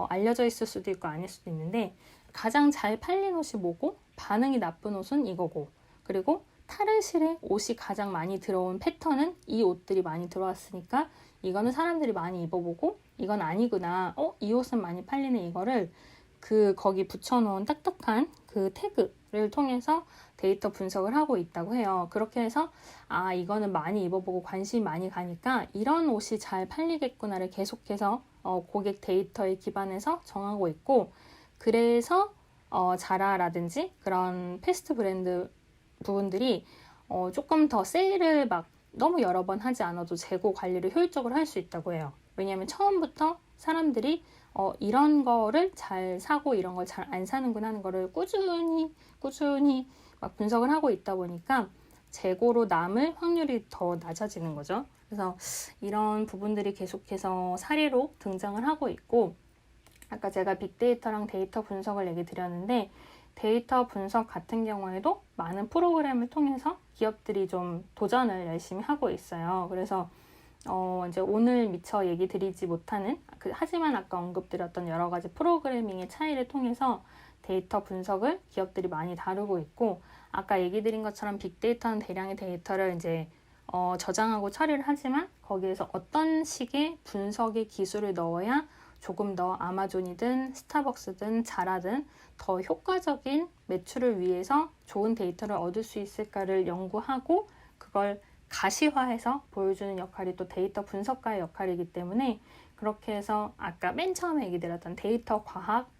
S1: 알려져 있을 수도 있고 아닐 수도 있는데 가장 잘 팔린 옷이 뭐고 반응이 나쁜 옷은 이거고 그리고 탈의실에 옷이 가장 많이 들어온 패턴은 이 옷들이 많이 들어왔으니까 이거는 사람들이 많이 입어보고 이건 아니구나. 이 옷은 많이 팔리는 이거를 거기 붙여놓은 딱딱한 그 태그를 통해서 데이터 분석을 하고 있다고 해요. 그렇게 해서 이거는 많이 입어보고 관심이 많이 가니까 이런 옷이 잘 팔리겠구나를 계속해서 고객 데이터에 기반해서 정하고 있고 그래서 자라라든지 그런 패스트 브랜드 부분들이 조금 더 세일을 막 너무 여러 번 하지 않아도 재고 관리를 효율적으로 할 수 있다고 해요. 왜냐하면 처음부터 사람들이 이런 거를 잘 사고 이런 걸 잘 안 사는구나 하는 거를 꾸준히 막 분석을 하고 있다 보니까 재고로 남을 확률이 더 낮아지는 거죠. 그래서 이런 부분들이 계속해서 사례로 등장을 하고 있고 아까 제가 빅데이터랑 데이터 분석을 얘기 드렸는데 데이터 분석 같은 경우에도 많은 프로그램을 통해서 기업들이 좀 도전을 열심히 하고 있어요. 그래서 이제 오늘 미처 얘기 드리지 못하는 하지만 아까 언급드렸던 여러 가지 프로그래밍의 차이를 통해서 데이터 분석을 기업들이 많이 다루고 있고 아까 얘기 드린 것처럼 빅데이터는 대량의 데이터를 이제 저장하고 처리를 하지만 거기에서 어떤 식의 분석의 기술을 넣어야 조금 더 아마존이든 스타벅스든 자라든 더 효과적인 매출을 위해서 좋은 데이터를 얻을 수 있을까를 연구하고 그걸 가시화해서 보여주는 역할이 또 데이터 분석가의 역할이기 때문에 그렇게 해서 아까 맨 처음에 얘기 드렸던 데이터 과학,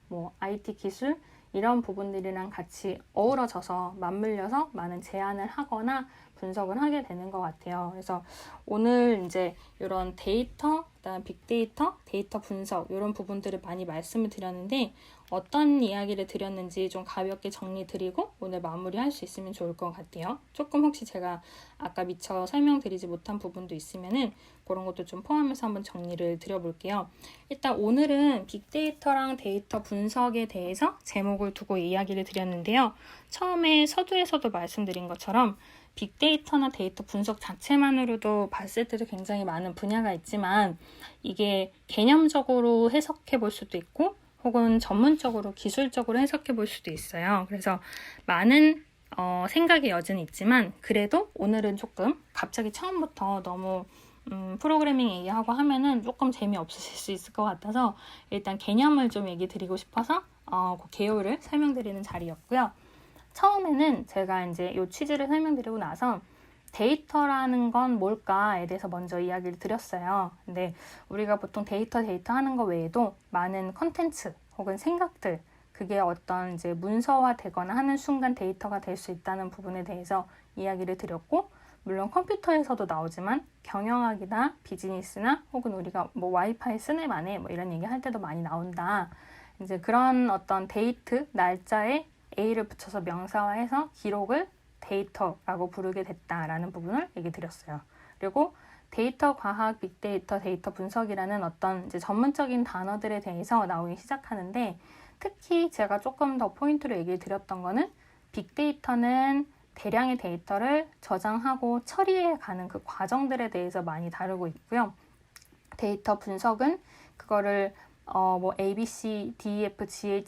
S1: IT 기술 이런 부분들이랑 같이 어우러져서 맞물려서 많은 제안을 하거나 분석을 하게 되는 것 같아요. 그래서 오늘 이제 이런 데이터, 그다음 빅데이터, 데이터 분석 이런 부분들을 많이 말씀을 드렸는데 어떤 이야기를 드렸는지 좀 가볍게 정리 드리고 오늘 마무리할 수 있으면 좋을 것 같아요. 조금 혹시 제가 아까 미처 설명드리지 못한 부분도 있으면은 그런 것도 좀 포함해서 한번 정리를 드려볼게요. 일단 오늘은 빅데이터랑 데이터 분석에 대해서 제목을 두고 이야기를 드렸는데요. 처음에 서두에서도 말씀드린 것처럼 빅데이터나 데이터 분석 자체만으로도 봤을 때도 굉장히 많은 분야가 있지만 이게 개념적으로 해석해 볼 수도 있고 혹은 전문적으로 기술적으로 해석해 볼 수도 있어요. 그래서 많은 생각의 여지는 있지만 그래도 오늘은 조금 갑자기 처음부터 너무 프로그래밍 얘기하고 하면은 조금 재미없으실 수 있을 것 같아서 일단 개념을 좀 얘기 드리고 싶어서 그 개요를 설명드리는 자리였고요. 처음에는 제가 이제 이 취지를 설명드리고 나서 데이터라는 건 뭘까에 대해서 먼저 이야기를 드렸어요. 근데 우리가 보통 데이터 하는 거 외에도 많은 컨텐츠 혹은 생각들 그게 어떤 이제 문서화 되거나 하는 순간 데이터가 될 수 있다는 부분에 대해서 이야기를 드렸고 물론 컴퓨터에서도 나오지만 경영학이나 비즈니스나 혹은 우리가 뭐 와이파이 쓰네 마네 뭐 이런 얘기 할 때도 많이 나온다. 이제 그런 어떤 데이트 날짜에 A를 붙여서 명사화해서 기록을 데이터라고 부르게 됐다라는 부분을 얘기 드렸어요. 그리고 데이터 과학, 빅데이터, 데이터 분석이라는 어떤 이제 전문적인 단어들에 대해서 나오기 시작하는데 특히 제가 조금 더 포인트로 얘기를 드렸던 거는 빅데이터는 대량의 데이터를 저장하고 처리해 가는 그 과정들에 대해서 많이 다루고 있고요. 데이터 분석은 그거를 뭐 A, B, C, D, E, F, G,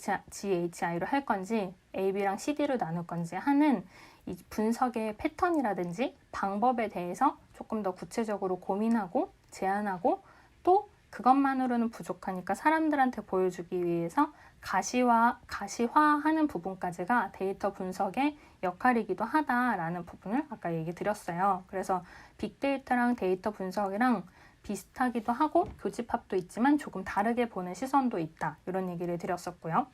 S1: H, I로 할 건지 A, B랑 C, D로 나눌 건지 하는 이 분석의 패턴이라든지 방법에 대해서 조금 더 구체적으로 고민하고 제안하고 또 그것만으로는 부족하니까 사람들한테 보여주기 위해서 가시화하는 부분까지가 데이터 분석의 역할이기도 하다라는 부분을 아까 얘기 드렸어요. 그래서 빅데이터랑 데이터 분석이랑 비슷하기도 하고 교집합도 있지만 조금 다르게 보는 시선도 있다. 이런 얘기를 드렸었고요.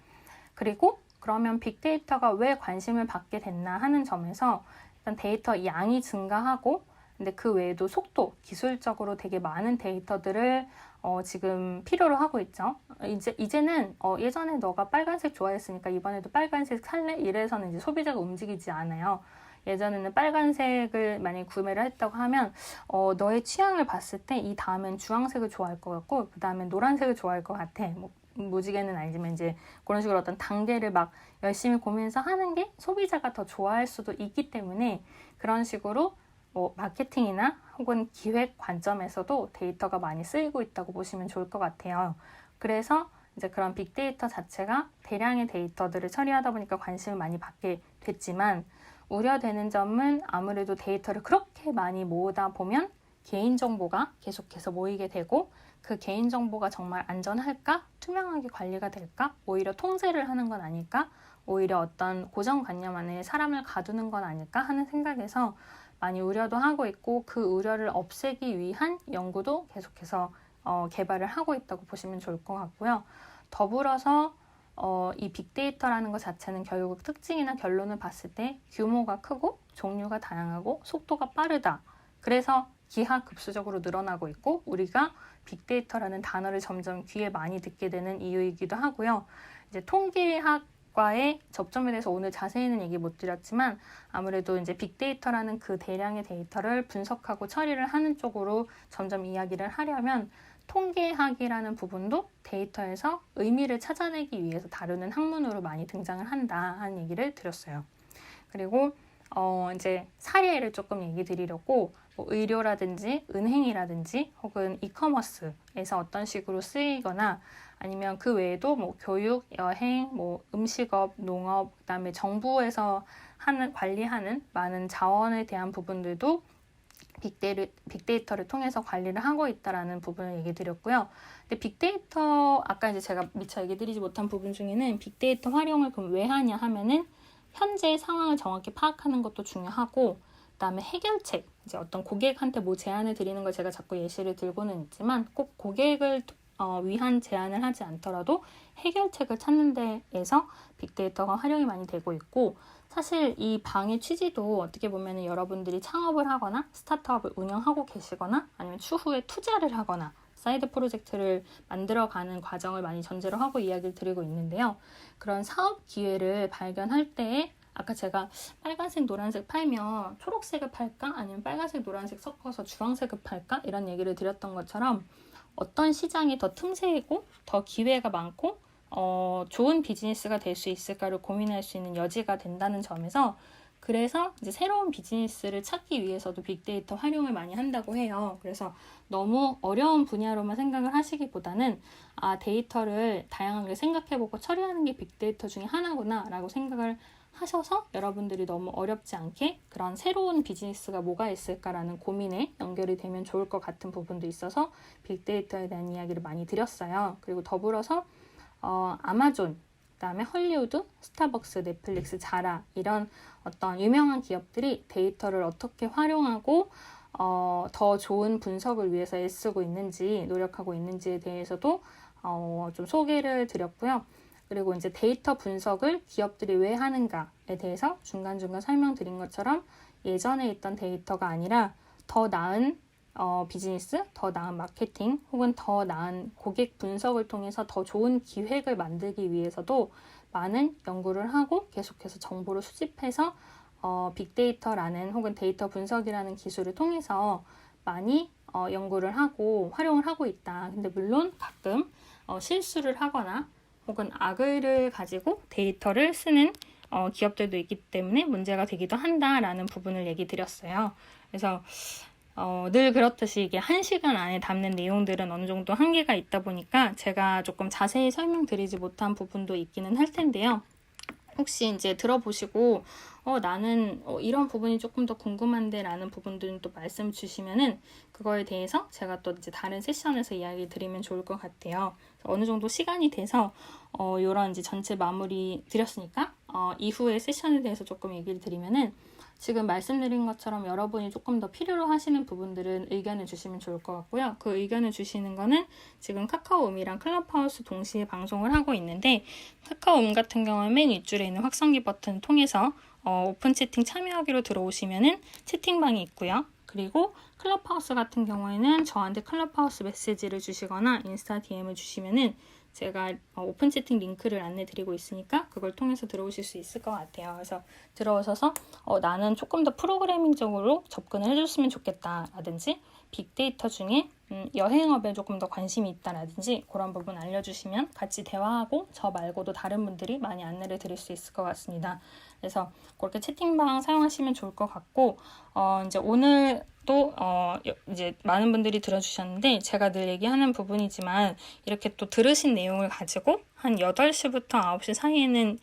S1: 그리고 그러면 빅데이터가 왜 관심을 받게 됐나 하는 점에서 일단 데이터 양이 증가하고 근데 그 외에도 속도, 기술적으로 되게 많은 데이터들을 지금 필요로 하고 있죠. 이제는 예전에 너가 빨간색 좋아했으니까 이번에도 빨간색 살래? 이래서는 이제 소비자가 움직이지 않아요. 예전에는 빨간색을 만약에 구매를 했다고 하면 너의 취향을 봤을 때 이 다음엔 주황색을 좋아할 것 같고 그 다음엔 노란색을 좋아할 것 같아. 뭐 무지개는 아니지만 이제 그런 식으로 어떤 단계를 막 열심히 고민해서 하는 게 소비자가 더 좋아할 수도 있기 때문에 그런 식으로 뭐 마케팅이나 혹은 기획 관점에서도 데이터가 많이 쓰이고 있다고 보시면 좋을 것 같아요. 그래서 이제 그런 빅데이터 자체가 대량의 데이터들을 처리하다 보니까 관심을 많이 받게 됐지만 우려되는 점은 아무래도 데이터를 그렇게 많이 모으다 보면 개인정보가 계속해서 모이게 되고 그 개인정보가 정말 안전할까? 투명하게 관리가 될까? 오히려 통제를 하는 건 아닐까? 오히려 어떤 고정관념 안에 사람을 가두는 건 아닐까 하는 생각에서 많이 우려도 하고 있고 그 우려를 없애기 위한 연구도 계속해서 개발을 하고 있다고 보시면 좋을 것 같고요. 더불어서 이 빅데이터라는 것 자체는 결국 특징이나 결론을 봤을 때 규모가 크고 종류가 다양하고 속도가 빠르다. 그래서 기하급수적으로 늘어나고 있고 우리가 빅데이터라는 단어를 점점 귀에 많이 듣게 되는 이유이기도 하고요. 이제 통계학과의 접점에 대해서 오늘 자세히는 얘기 못 드렸지만 아무래도 이제 빅데이터라는 그 대량의 데이터를 분석하고 처리를 하는 쪽으로 점점 이야기를 하려면 통계학이라는 부분도 데이터에서 의미를 찾아내기 위해서 다루는 학문으로 많이 등장을 한다 하는 얘기를 드렸어요. 그리고 이제 사례를 조금 얘기 드리려고 뭐 의료라든지 은행이라든지 혹은 이커머스에서 어떤 식으로 쓰이거나 아니면 그 외에도 뭐 교육, 여행, 뭐 음식업, 농업, 그다음에 정부에서 관리하는 많은 자원에 대한 부분들도 빅데이터를 통해서 관리를 하고 있다라는 부분을 얘기 드렸고요. 근데 빅데이터 아까 이제 제가 미처 얘기 드리지 못한 부분 중에는 빅데이터 활용을 그럼 왜 하냐 하면은 현재 상황을 정확히 파악하는 것도 중요하고 그다음에 해결책 이제 어떤 고객한테 뭐 제안을 드리는 걸 제가 자꾸 예시를 들고는 있지만 꼭 고객을 위한 제안을 하지 않더라도 해결책을 찾는 데에서 빅데이터가 활용이 많이 되고 있고, 사실 이 방의 취지도 어떻게 보면 여러분들이 창업을 하거나 스타트업을 운영하고 계시거나 아니면 추후에 투자를 하거나 사이드 프로젝트를 만들어가는 과정을 많이 전제로 하고 이야기를 드리고 있는데요. 그런 사업 기회를 발견할 때에 아까 제가 빨간색, 노란색 팔면 초록색을 팔까? 아니면 빨간색, 노란색 섞어서 주황색을 팔까? 이런 얘기를 드렸던 것처럼 어떤 시장이 더 틈새이고 더 기회가 많고 좋은 비즈니스가 될 수 있을까를 고민할 수 있는 여지가 된다는 점에서, 그래서 이제 새로운 비즈니스를 찾기 위해서도 빅데이터 활용을 많이 한다고 해요. 그래서 너무 어려운 분야로만 생각을 하시기보다는 데이터를 다양하게 생각해보고 처리하는 게 빅데이터 중에 하나구나 라고 생각을 하셔서 여러분들이 너무 어렵지 않게 그런 새로운 비즈니스가 뭐가 있을까라는 고민에 연결이 되면 좋을 것 같은 부분도 있어서 빅데이터에 대한 이야기를 많이 드렸어요. 그리고 더불어서 아마존, 그다음에 헐리우드, 스타벅스, 넷플릭스, 자라 이런 어떤 유명한 기업들이 데이터를 어떻게 활용하고 더 좋은 분석을 위해서 애쓰고 있는지, 노력하고 있는지에 대해서도 좀 소개를 드렸고요. 그리고 이제 데이터 분석을 기업들이 왜 하는가에 대해서 중간중간 설명드린 것처럼 예전에 있던 데이터가 아니라 더 나은 비즈니스, 더 나은 마케팅 혹은 더 나은 고객 분석을 통해서 더 좋은 기획을 만들기 위해서도 많은 연구를 하고 계속해서 정보를 수집해서 빅데이터라는 혹은 데이터 분석이라는 기술을 통해서 많이 연구를 하고 활용을 하고 있다. 근데 물론 가끔 실수를 하거나 혹은 악의를 가지고 데이터를 쓰는 기업들도 있기 때문에 문제가 되기도 한다라는 부분을 얘기 드렸어요. 그래서 늘 그렇듯이 이게 1시간 안에 담는 내용들은 어느 정도 한계가 있다 보니까 제가 조금 자세히 설명드리지 못한 부분도 있기는 할 텐데요. 혹시 이제 들어보시고 나는 이런 부분이 조금 더 궁금한데 라는 부분들은 또 말씀 주시면은 그거에 대해서 제가 또 이제 다른 세션에서 이야기 드리면 좋을 것 같아요. 어느 정도 시간이 돼서 요런 이제 전체 마무리 드렸으니까 이후의 세션에 대해서 조금 얘기를 드리면은, 지금 말씀드린 것처럼 여러분이 조금 더 필요로 하시는 부분들은 의견을 주시면 좋을 것 같고요. 그 의견을 주시는 거는 지금 카카오음이랑 클럽하우스 동시에 방송을 하고 있는데, 카카오음 같은 경우는 맨 윗줄에 있는 확성기 버튼을 통해서 오픈 채팅 참여하기로 들어오시면은 채팅방이 있고요. 그리고 클럽하우스 같은 경우에는 저한테 클럽하우스 메시지를 주시거나 인스타 DM을 주시면은 제가 오픈 채팅 링크를 안내 드리고 있으니까 그걸 통해서 들어오실 수 있을 것 같아요. 그래서 들어오셔서 나는 조금 더 프로그래밍적으로 접근을 해줬으면 좋겠다 라든지, 빅데이터 중에 여행업에 조금 더 관심이 있다라든지 그런 부분 알려주시면 같이 대화하고 저 말고도 다른 분들이 많이 안내를 드릴 수 있을 것 같습니다. 그래서 그렇게 채팅방 사용하시면 좋을 것 같고, 이제 오늘 또 이제 많은 분들이 들어주셨는데, 제가 늘 얘기하는 부분이지만 이렇게 또 들으신 내용을 가지고 한 8시부터 9시 사이에는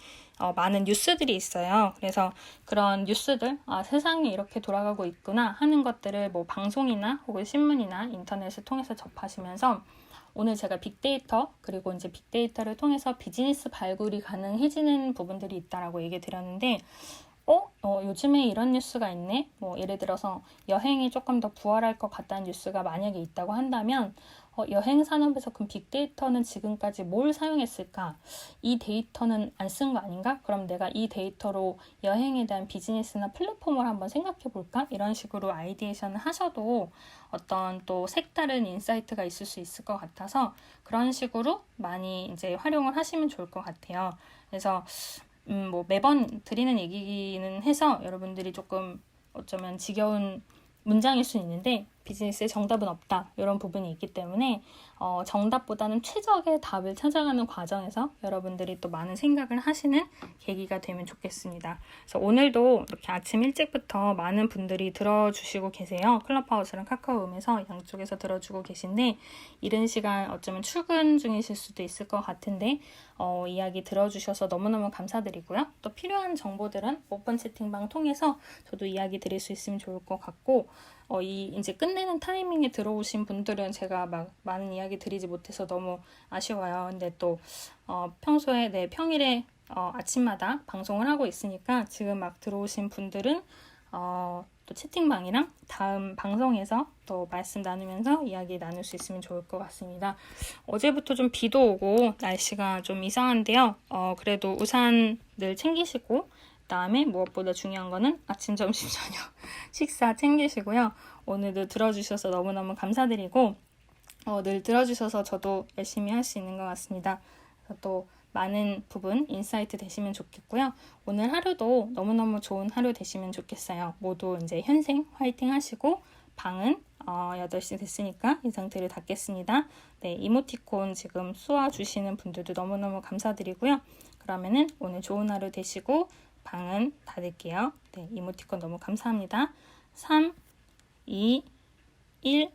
S1: 많은 뉴스들이 있어요. 그래서 그런 뉴스들, 세상이 이렇게 돌아가고 있구나 하는 것들을 뭐 방송이나 혹은 신문이나 인터넷을 통해서 접하시면서, 오늘 제가 빅데이터, 그리고 이제 빅데이터를 통해서 비즈니스 발굴이 가능해지는 부분들이 있다라고 얘기 드렸는데, 요즘에 이런 뉴스가 있네? 뭐 예를 들어서 여행이 조금 더 부활할 것 같다는 뉴스가 만약에 있다고 한다면, 여행 산업에서 그럼 빅데이터는 지금까지 뭘 사용했을까? 이 데이터는 안 쓴 거 아닌가? 그럼 내가 이 데이터로 여행에 대한 비즈니스나 플랫폼을 한번 생각해 볼까? 이런 식으로 아이디에이션을 하셔도 어떤 또 색다른 인사이트가 있을 수 있을 것 같아서 그런 식으로 많이 이제 활용을 하시면 좋을 것 같아요. 그래서 뭐 매번 드리는 얘기는 해서 여러분들이 조금 어쩌면 지겨운 문장일 수 있는데, 비즈니스에 정답은 없다 이런 부분이 있기 때문에 정답보다는 최적의 답을 찾아가는 과정에서 여러분들이 또 많은 생각을 하시는 계기가 되면 좋겠습니다. 그래서 오늘도 이렇게 아침 일찍부터 많은 분들이 들어주시고 계세요. 클럽하우스랑 카카오음에서 양쪽에서 들어주고 계신데, 이른 시간 어쩌면 출근 중이실 수도 있을 것 같은데 이야기 들어주셔서 너무너무 감사드리고요. 또 필요한 정보들은 오픈 채팅방 통해서 저도 이야기 드릴 수 있으면 좋을 것 같고, 이제 끝내는 타이밍에 들어오신 분들은 제가 막 많은 이야기 드리지 못해서 너무 아쉬워요. 근데 또 평소에 평일에 아침마다 방송을 하고 있으니까 지금 막 들어오신 분들은 또 채팅방이랑 다음 방송에서 또 말씀 나누면서 이야기 나눌 수 있으면 좋을 것 같습니다. 어제부터 좀 비도 오고 날씨가 좀 이상한데요. 그래도 우산 늘 챙기시고 그다음에 무엇보다 중요한 거는 아침, 점심, 저녁 식사 챙기시고요. 오늘도 들어주셔서 너무너무 감사드리고 늘 들어주셔서 저도 열심히 할 수 있는 것 같습니다. 그래서 또 많은 부분 인사이트 되시면 좋겠고요. 오늘 하루도 너무너무 좋은 하루 되시면 좋겠어요. 모두 이제 현생 화이팅 하시고 방은 8시 됐으니까 이 상태를 닫겠습니다. 네, 이모티콘 지금 쏘아주시는 분들도 너무너무 감사드리고요. 그러면은 오늘 좋은 하루 되시고 방은 닫을게요. 네, 이모티콘 너무 감사합니다. 3, 2, 1